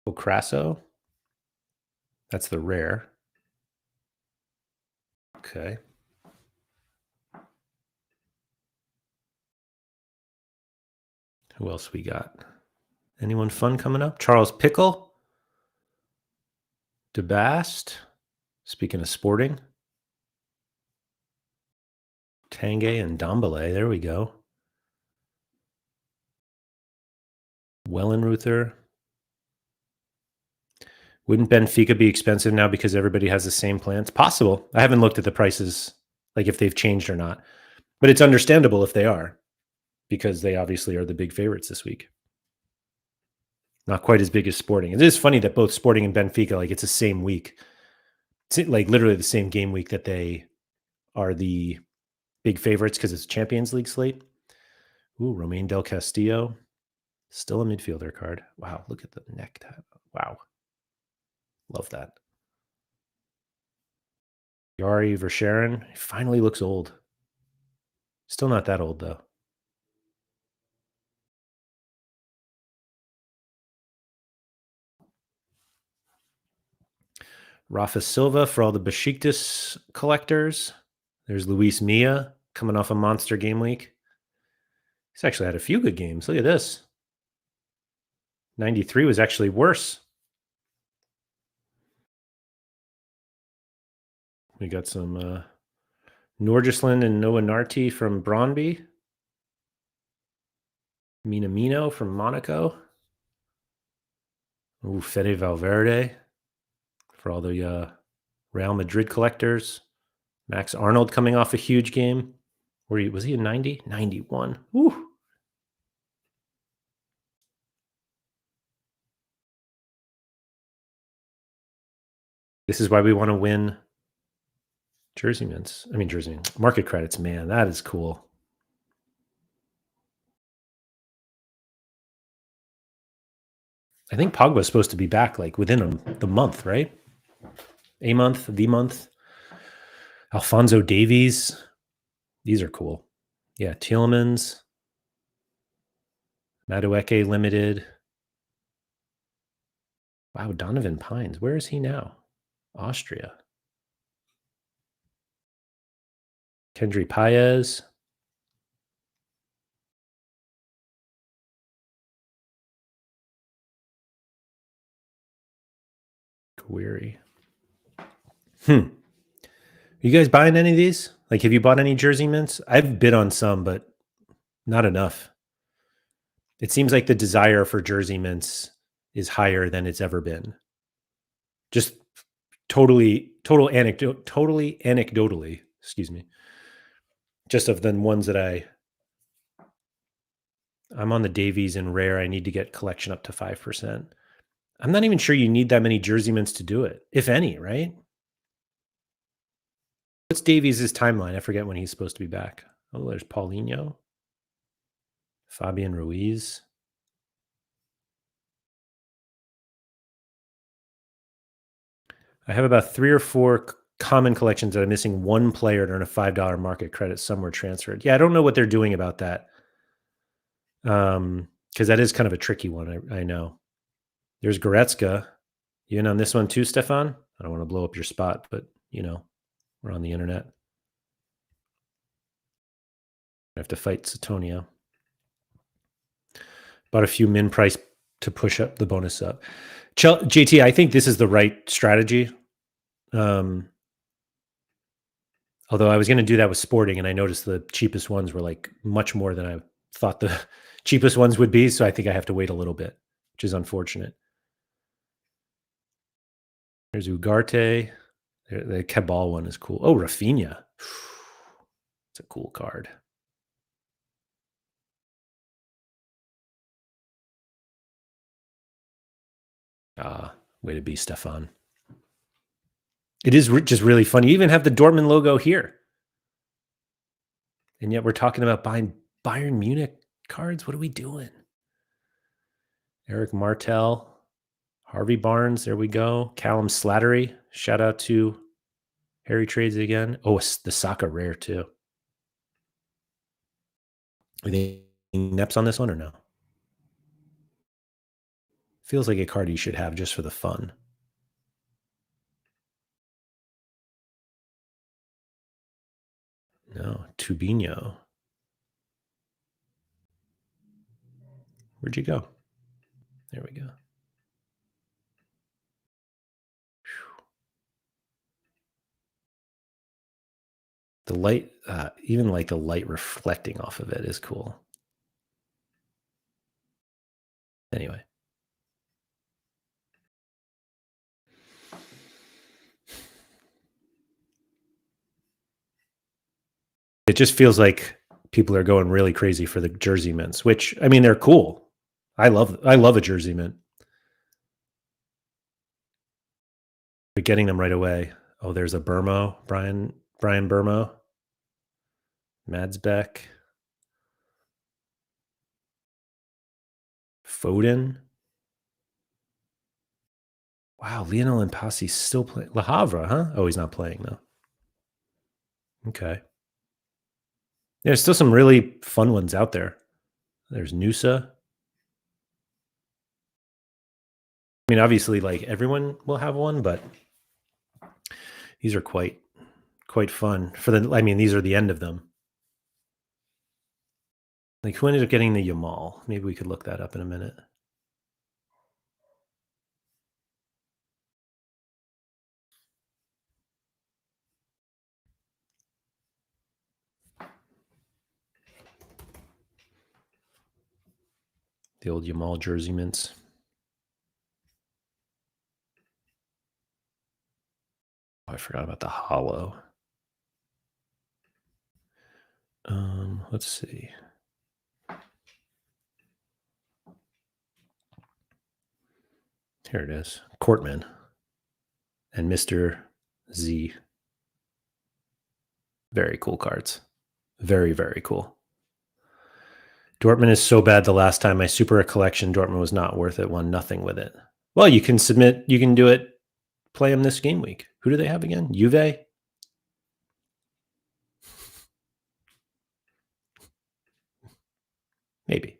[SPEAKER 1] Crasso. That's the rare. Okay. Who else we got? Anyone fun coming up? Charles Pickle. DeBast. Speaking of sporting. Tanguay and Dombele. There we go. Wellenreuther. Wouldn't Benfica be expensive now because everybody has the same plan? It's possible. I haven't looked at the prices, like if they've changed or not. But it's understandable if they are, because they obviously are the big favorites this week. Not quite as big as Sporting. It is funny that both Sporting and Benfica, like it's the same week. It's like literally the same game week that they are the big favorites because it's Champions League slate. Ooh, Romain Del Castillo. Still a midfielder card. Wow, look at the neck tab. Wow. Love that. Yari Verscharen finally looks old. Still not that old, though. Rafa Silva for all the Besiktas collectors. There's Luis Milla coming off a monster game week. He's actually had a few good games. Look at this. 93 was actually worse. We got some Nordjylland and Noah Narti from Brøndby. Minamino from Monaco. Ooh, Fede Valverde for all the Real Madrid collectors. Max Arnold coming off a huge game. Was he a 90? 91. Ooh. This is why we want to win jersey mints. I mean, jersey market credits. Man, that is cool. I think Pogba's supposed to be back like within the month, right? A month, the month. Alphonso Davies. These are cool. Yeah, Tielemans. Madueke Limited. Wow, Donovan Pines. Where is he now? Austria. Kendry Paez. Query. You guys buying any of these? Like, have you bought any jersey mints? I've bid on some, but not enough. It seems like the desire for jersey mints is higher than it's ever been. Just totally anecdotally, excuse me. Just of the ones that I'm on the Davies and Rare. I need to get collection up to 5%. I'm not even sure you need that many jersey mints to do it, if any, right? What's Davies' timeline? I forget when he's supposed to be back. Oh, there's Paulinho. Fabian Ruiz. I have about 3 or 4 common collections that I'm missing one player to earn a $5 market credit somewhere transferred. Yeah, I don't know what they're doing about that. Because that is kind of a tricky one, I know. There's Goretzka. You in on this one too, Stefan? I don't want to blow up your spot, but, you know, we're on the internet. I have to fight Satonio. Bought a few min price to push up the bonus up. JT, I think this is the right strategy. Although I was going to do that with Sporting, and I noticed the cheapest ones were like much more than I thought the cheapest ones would be. So I think I have to wait a little bit, which is unfortunate. There's Ugarte. The Cabal one is cool. Oh, Rafinha. It's a cool card. Way to be, Stefan. It is just really funny. You even have the Dortmund logo here. And yet we're talking about buying Bayern Munich cards. What are we doing? Eric Martel, Harvey Barnes. There we go. Callum Slattery. Shout out to Harry Trades again. Oh, the Saka rare too. Are they Neps on this one or no? Feels like a card you should have just for the fun. No, Tubinho. Where'd you go? There we go. The light, even like the light reflecting off of it is cool. Anyway. It just feels like people are going really crazy for the jersey mints, which, I mean, they're cool. I love a jersey mint. But getting them right away. Oh, there's a Burmo, Brian Burmo. Madsbeck. Foden. Wow, Lionel Impasi's still playing. Le Havre, huh? Oh, he's not playing, though. Okay. There's still some really fun ones out there. There's Nusa. I mean, obviously, like everyone will have one, but these are quite fun. These are the end of them. Like, who ended up getting the Yamal? Maybe we could look that up in a minute. The old Yamal jersey mints. Oh, I forgot about the hollow. Let's see. Here it is. Cortman and Mr. Z. Very cool cards. Very, very cool. Dortmund is so bad the last time my Super collection, Dortmund was not worth it. Won nothing with it. Well, you can do it, play them this game week. Who do they have again? Juve? Maybe.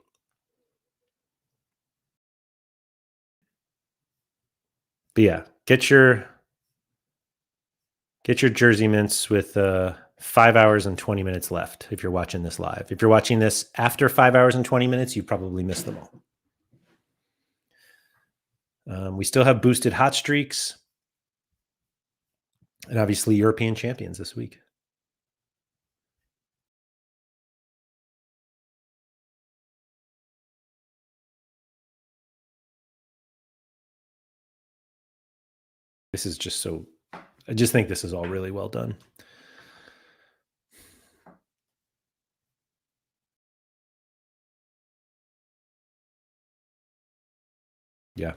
[SPEAKER 1] But yeah, get your jersey mints with 5 hours and 20 minutes left if you're watching this live. If you're watching this after 5 hours and 20 minutes, you probably missed them all. We still have boosted hot streaks and obviously European champions this week. This is just so, I just think this is all really well done. Yeah.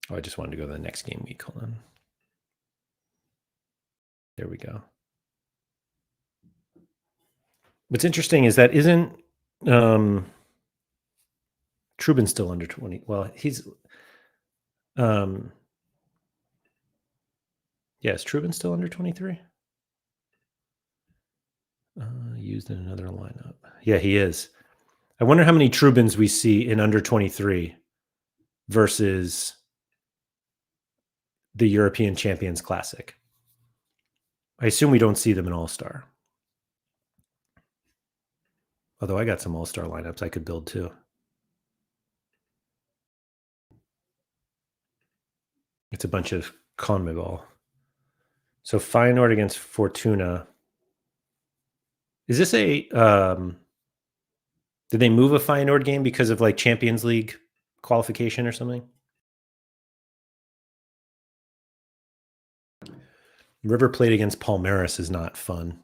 [SPEAKER 1] Oh, I just wanted to go to the next game week. Hold on. There we go. What's interesting is that isn't Trubin still under 20? Well, he's is Trubin still under 23? Used in another lineup. Yeah, he is. I wonder how many Trubins we see in under 23 versus the European Champions Classic. I assume we don't see them in All-Star. Although I got some All-Star lineups I could build too. It's a bunch of CONMEBOL. So Feyenoord against Fortuna. Is this a did they move a Feyenoord game because of like Champions League qualification or something? River Plate against Palmeiras is not fun.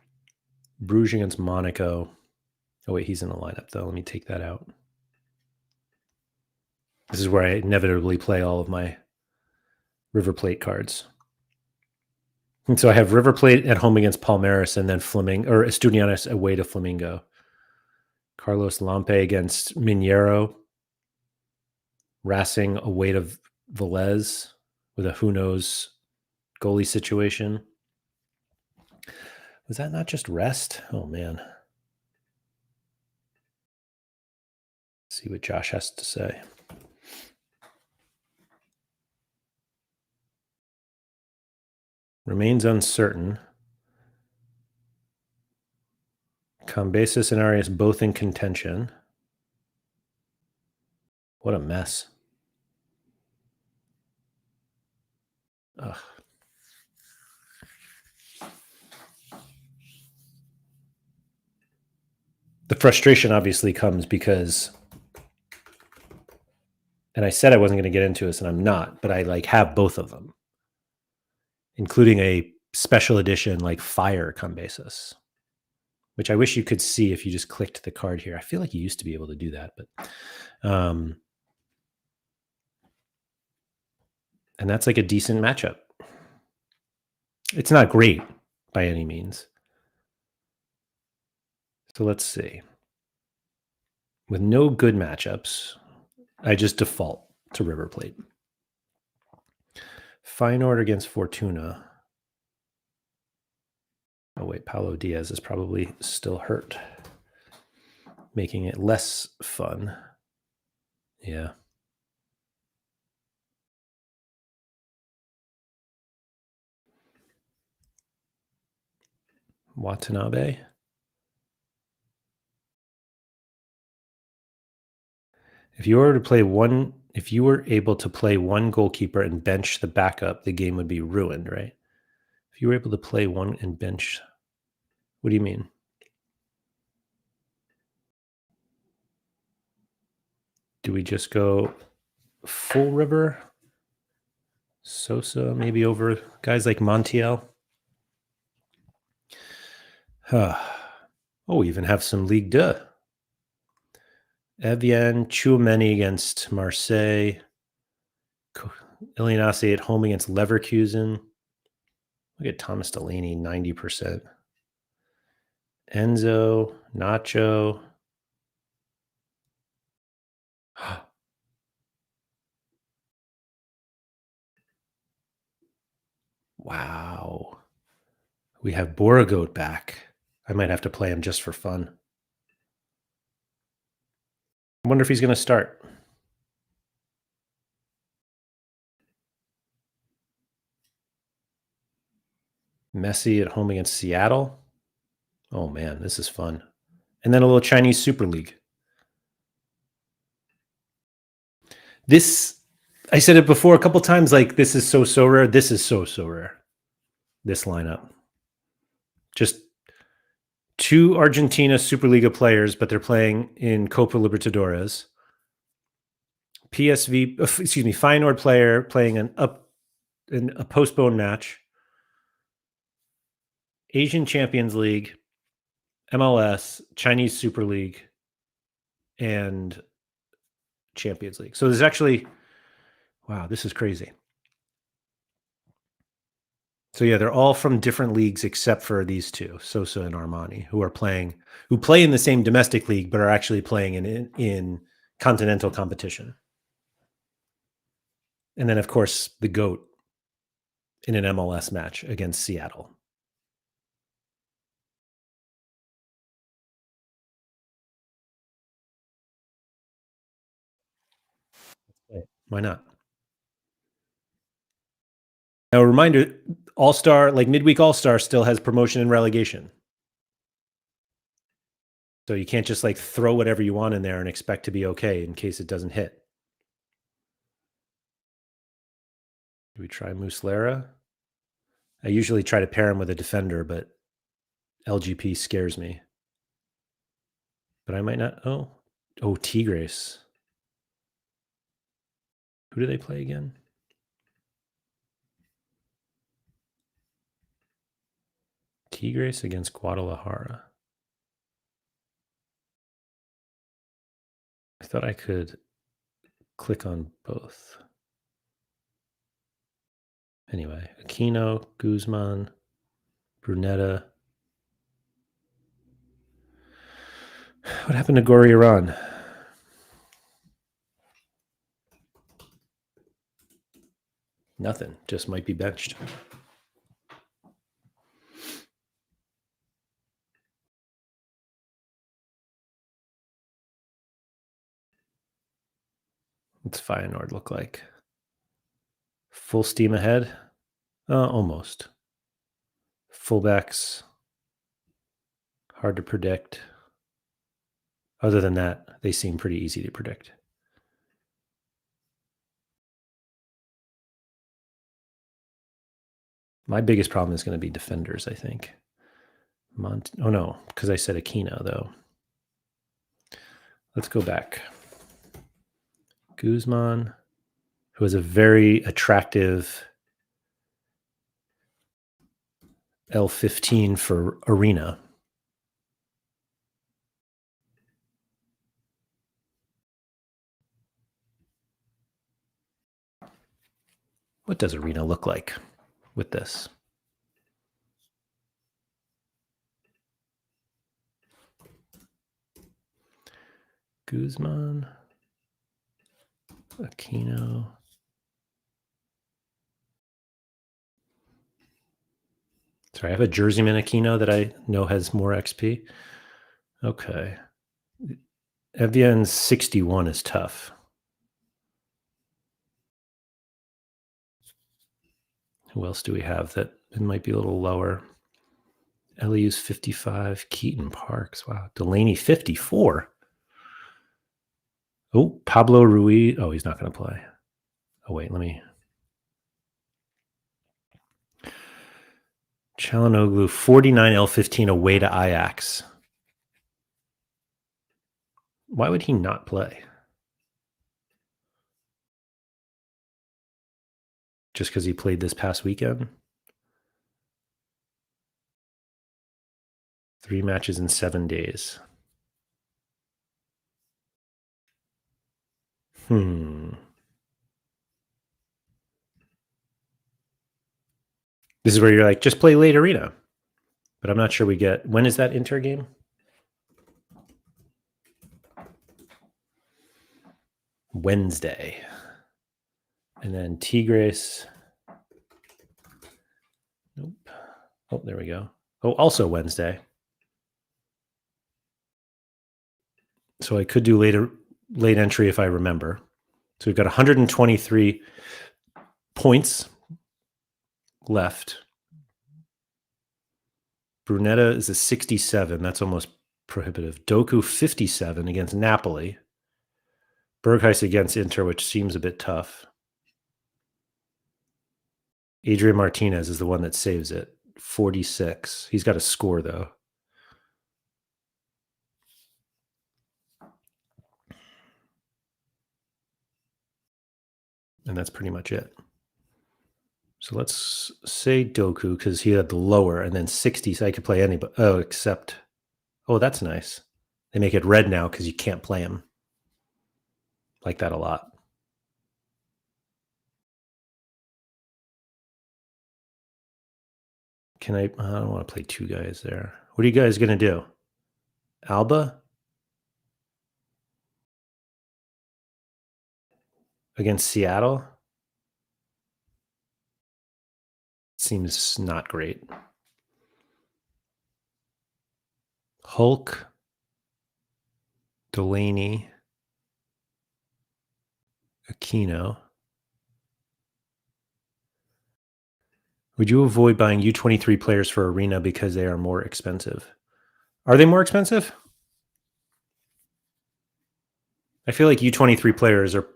[SPEAKER 1] Bruges against Monaco. Oh wait, he's in the lineup though. Let me take that out. This is where I inevitably play all of my River Plate cards. And so I have River Plate at home against Palmeiras and then Estudiantes away to Flamengo. Carlos Lampe against Mineiro. Racing away to Velez with a who knows goalie situation. Was that not just rest? Oh, man. See what Josh has to say. Remains uncertain. Cambeses and Arias both in contention. What a mess. Ugh. The frustration obviously comes because, and I said I wasn't going to get into this, and I'm not, but I like have both of them, including a special edition like Fire Cambeses, which I wish you could see if you just clicked the card here. I feel like you used to be able to do that, but and that's like a decent matchup. It's not great by any means. So let's see. With no good matchups, I just default to River Plate. Feyenoord against Fortuna. Oh wait, Paulo Diaz is probably still hurt, making it less fun. Yeah. Watanabe. If you were able to play one goalkeeper and bench the backup, the game would be ruined, right? If you were able to play one and bench, what do you mean? Do we just go full River? Sosa maybe over guys like Montiel? Oh, we even have some Ligue 2. Evian, Chouameni against Marseille. Ilianase at home against Leverkusen. Look at Thomas Delaney, 90%. Enzo, Nacho. Wow. We have Borogoat back. I might have to play him just for fun. I wonder if he's going to start. Messi at home against Seattle. Oh man, this is fun. And then a little Chinese Super League. This, I said it before a couple times, like this is so rare. This is so rare. This lineup. Just two Argentina Superliga players, but they're playing in Copa Libertadores. Feyenoord player playing in a postponed match. Asian Champions League, MLS, Chinese Super League, and Champions League. So there's actually, wow, this is crazy. So yeah, they're all from different leagues except for these two, Sosa and Armani, who play in the same domestic league, but are actually playing in continental competition. And then, of course, the GOAT in an MLS match against Seattle. Why not? Now, a reminder, All-Star, like midweek All-Star still has promotion and relegation. So you can't just like throw whatever you want in there and expect to be okay in case it doesn't hit. Do we try Muslera? I usually try to pair him with a defender, but LGP scares me. But I might not. Oh, Tigres. Who do they play again? Tigres against Guadalajara. I thought I could click on both. Anyway, Aquino, Guzman, Brunetta. What happened to Goriran? Nothing. Just might be benched. What's Feyenoord look like? Full steam ahead? Almost. Fullbacks, hard to predict. Other than that, they seem pretty easy to predict. My biggest problem is going to be defenders, I think. Oh, no, because I said Aquino, though. Let's go back. Guzman, who has a very attractive L15 for Arena. What does Arena look like with this? Guzman, Aquino. Sorry, I have a Jerseyman Aquino that I know has more XP. Okay. Evian's 61 is tough. Who else do we have that it might be a little lower? LEU's 55, Keaton Parks. Wow. Delaney 54. Oh, Pablo Ruiz. Oh, he's not going to play. Oh, wait, let me. Çalhanoğlu, 49 L15 away to Ajax. Why would he not play? Just because he played this past weekend? 3 matches in 7 days. This is where you're like, just play late Arena. But I'm not sure we get... When is that Inter game? Wednesday. And then Tigres. Nope. Oh, there we go. Oh, also Wednesday. So I could do late entry if I remember. So we've got 123 points left. Brunetta is a 67. That's almost prohibitive. Doku 57 against Napoli. Berghuis against Inter, which seems a bit tough. Adrian Martinez is the one that saves it. 46. He's got a score, though. And that's pretty much it. So let's say Doku, because he had the lower, and then 60, so I could play anybody. Oh, except... Oh, that's nice. They make it red now because you can't play him. Like that a lot. I don't want to play 2 guys there. What are you guys going to do? Alba? Against Seattle? Seems not great. Hulk, Delaney, Aquino. Would you avoid buying U23 players for Arena because they are more expensive? Are they more expensive? I feel like U23 players are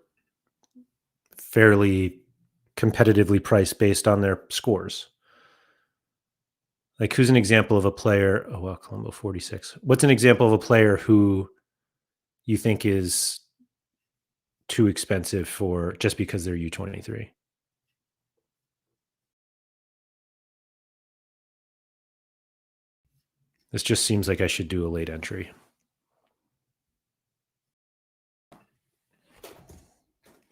[SPEAKER 1] fairly competitively priced based on their scores. Like, who's an example of a player? Oh, well, Colombo 46. What's an example of a player who you think is too expensive for just because they're U23? This just seems like I should do a late entry.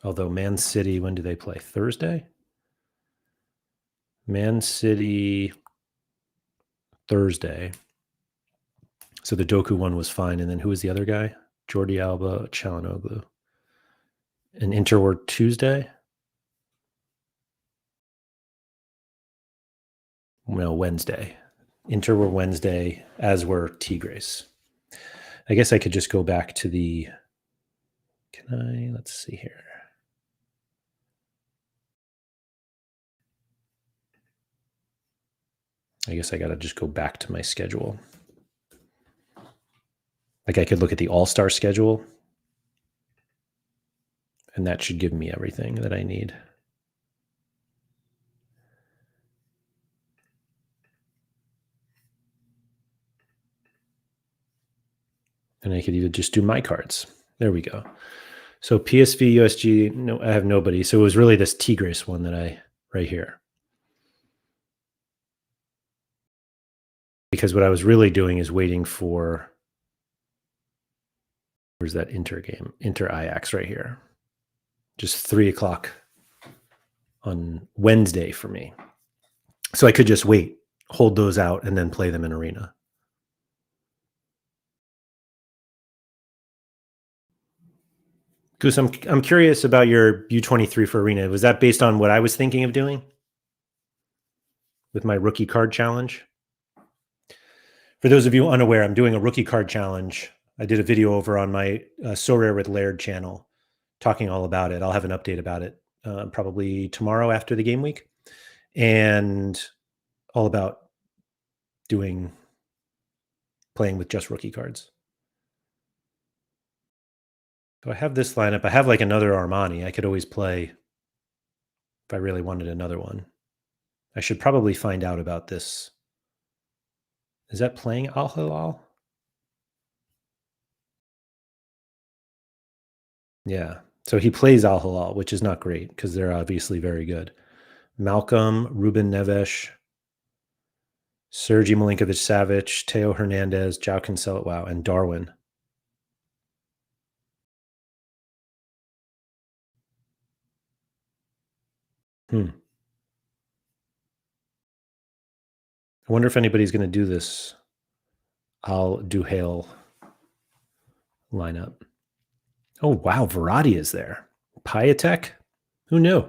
[SPEAKER 1] Although Man City, when do they play? Thursday? Man City, Thursday. So the Doku one was fine. And then who was the other guy? Jordi Alba, Çalhanoğlu. And Inter were Tuesday? No, Wednesday. Inter were Wednesday, as were Tigres. I guess I could just go back to the... Let's see here. I guess I got to just go back to my schedule. Like I could look at the all-star schedule, and that should give me everything that I need. And I could either just do my cards. There we go. So PSV, USG, no, I have nobody. So it was really this Tigres one that right here. Because what I was really doing is waiting for, where's that Inter game? Inter Ajax right here. Just 3:00 on Wednesday for me. So I could just wait, hold those out, and then play them in Arena. Goose, I'm curious about your U23 for Arena. Was that based on what I was thinking of doing with my rookie card challenge? For those of you unaware, I'm doing a rookie card challenge. I did a video over on my Sorare with Laird channel talking all about it. I'll have an update about it probably tomorrow after the game week, and all about playing with just rookie cards. So I have this lineup. I have like another Armani. I could always play if I really wanted another one. I should probably find out about this. Is that playing Al Hilal? Yeah. So he plays Al Hilal, which is not great because they're obviously very good. Malcolm, Ruben Neves, Sergi Milinkovic-Savic, Teo Hernandez, Joao Cancelo, wow, and Darwin. I wonder if anybody's going to do this Al Duhail lineup. Oh, wow, Verratti is there. Piatek? Who knew?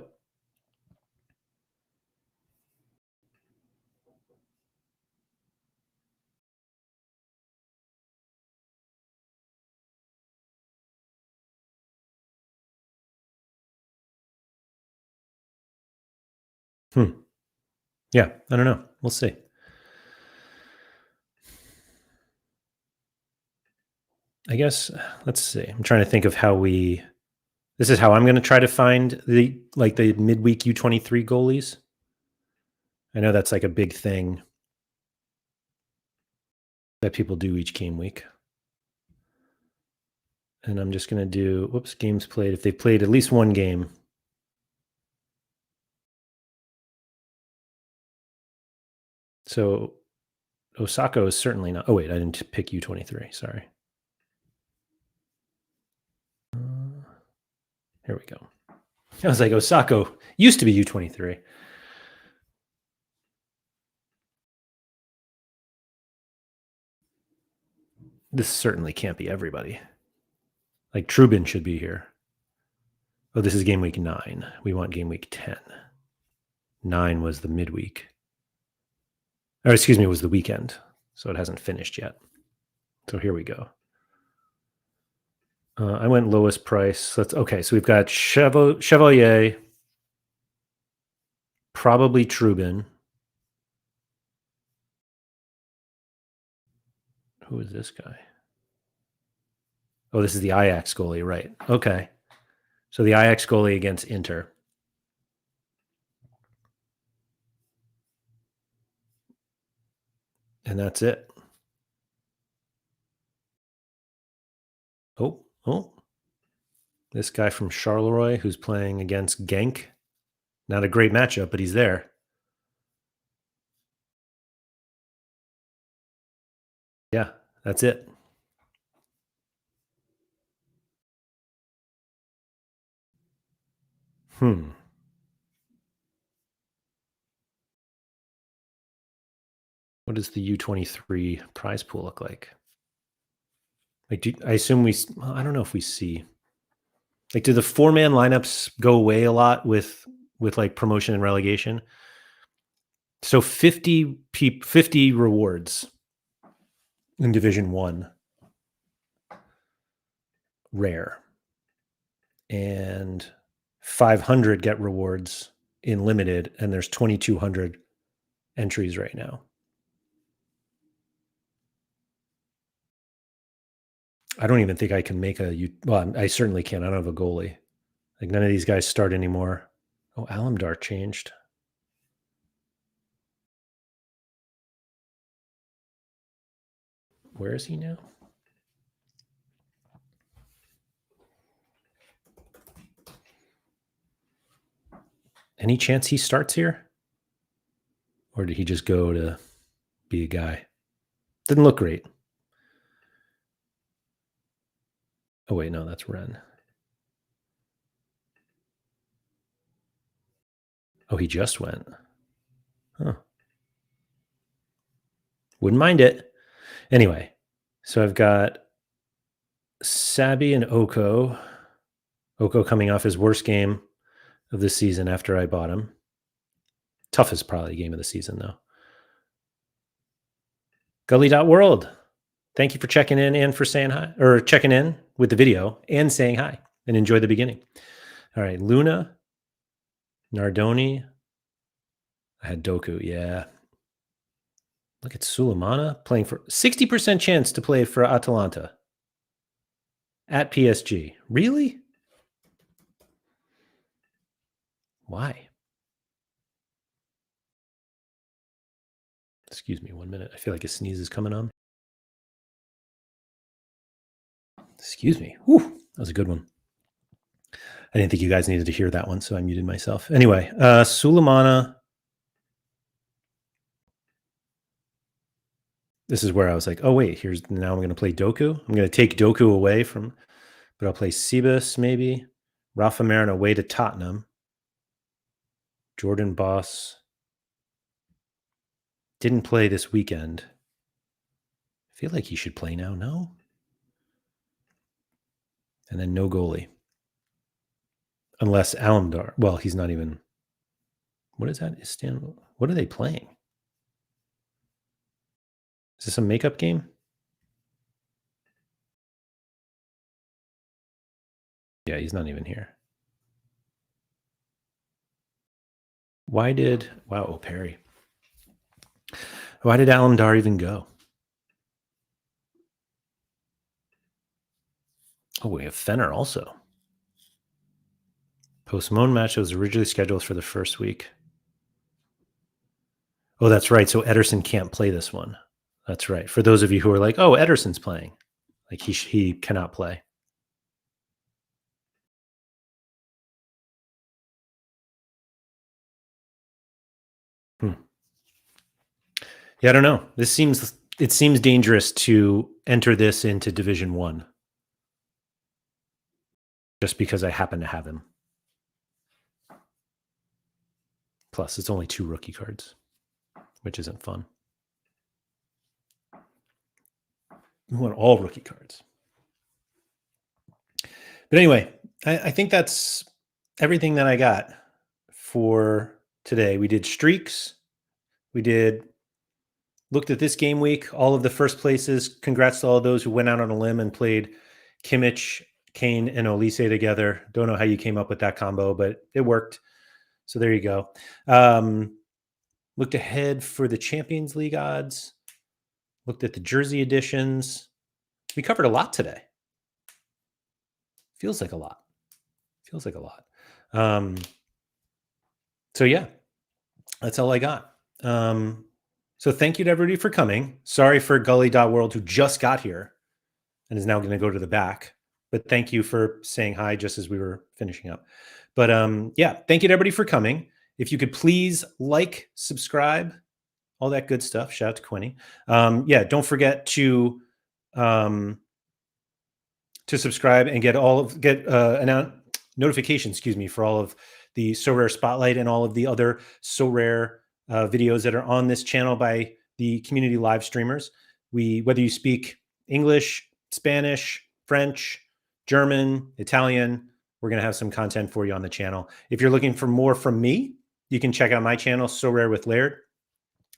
[SPEAKER 1] Yeah, I don't know. We'll see. I guess, let's see. I'm trying to think of this is how I'm going to try to find the midweek U23 goalies. I know that's like a big thing that people do each game week. And I'm just going to do, games played. If they played at least one game. So Osaka is certainly not. Oh, wait, I didn't pick U23. Sorry. Here we go. I was like, Osaka used to be U23. This certainly can't be everybody. Like Trubin should be here. Oh, this is game week 9. We want game week 10. 9 was the midweek. Or excuse me, it was the weekend. So it hasn't finished yet. So here we go. I went lowest price. Okay, so we've got Chevalier, probably Trubin. Who is this guy? Oh, this is the Ajax goalie, right? Okay. So the Ajax goalie against Inter. And that's it. Oh. This guy from Charleroi who's playing against Genk. Not a great matchup, but he's there. Yeah, that's it. What does the U23 prize pool look like? I assume I don't know if we see. Like, do the 4-man lineups go away a lot with like promotion and relegation? So 50 rewards in Division 1, rare, and 500 get rewards in limited, and there's 2,200 entries right now. I don't even think I can make well, I certainly can. I don't have a goalie. Like none of these guys start anymore. Oh, Alamdar changed. Where is he now? Any chance he starts here? Or did he just go to be a guy? Didn't look great. Oh, wait, no, that's Ren. Oh, he just went. Huh. Wouldn't mind it. Anyway, so I've got Sabi and Oko. Oko coming off his worst game of the season after I bought him. Toughest probably game of the season, though. Gully.world. Thank you for checking in and for saying hi, or checking in with the video and saying hi, and enjoy the beginning. All right, Luna, Nardoni. I had Doku, yeah. Look at Sulemana playing for 60% chance to play for Atalanta at PSG. Really? Why? Excuse me 1 minute. I feel like a sneeze is coming on. Excuse me. Whew, that was a good one. I didn't think you guys needed to hear that one, so I muted myself. Anyway, Sulemana. This is where I was like, oh, wait, now I'm going to play Doku. I'm going to take Doku away from, but I'll play Cebus maybe. Rafa Marin away to Tottenham. Jordan Boss didn't play this weekend. I feel like he should play now. No? And then no goalie. Unless Alamdar. Well, he's not even. What is that? Istanbul. What are they playing? Is this a makeup game? Yeah, he's not even here. Wow, Perry. Why did Alamdar even go? Oh, we have Fenner also. Postponed match that was originally scheduled for the first week. Oh, that's right. So Ederson can't play this one. That's right. For those of you who are like, oh, Ederson's playing. Like he cannot play. Yeah, I don't know. It seems dangerous to enter this into Division 1 just because I happen to have him. Plus, it's only 2 rookie cards, which isn't fun. We want all rookie cards. But anyway, I think that's everything that I got for today. We did streaks. We looked at this game week, all of the first places. Congrats to all those who went out on a limb and played Kimmich, Kane, and Olise together. Don't know how you came up with that combo, but it worked. So there you go. Looked ahead for the Champions League odds. Looked at the jersey editions. We covered a lot today. Feels like a lot. So yeah, that's all I got. So thank you to everybody for coming. Sorry for Gully.world who just got here and is now going to go to the back. But thank you for saying hi just as we were finishing up. But yeah, thank you to everybody for coming. If you could please like, subscribe, all that good stuff. Shout out to Quinny. Yeah, don't forget to subscribe and get notifications, for all of the Sorare Spotlight and all of the other Sorare videos that are on this channel by the community live streamers. Whether you speak English, Spanish, French, German, Italian, we're going to have some content for you on the channel. If you're looking for more from me, you can check out my channel, Sorare with Laird.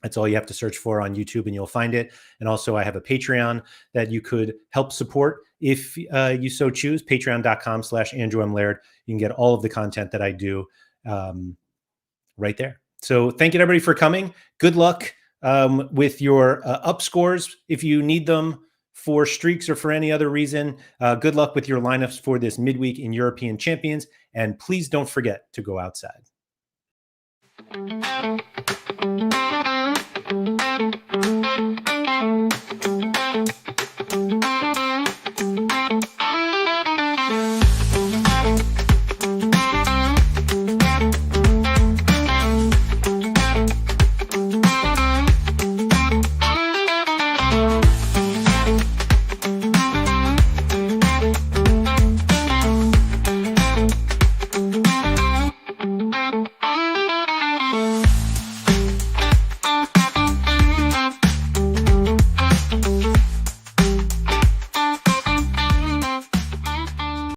[SPEAKER 1] That's all you have to search for on YouTube and you'll find it. And also I have a Patreon that you could help support if you so choose, patreon.com/AndrewMLaird. You can get all of the content that I do right there. So thank you to everybody for coming. Good luck with your up scores if you need them for streaks or for any other reason, good luck with your lineups for this midweek in European Champions. And please don't forget to go outside.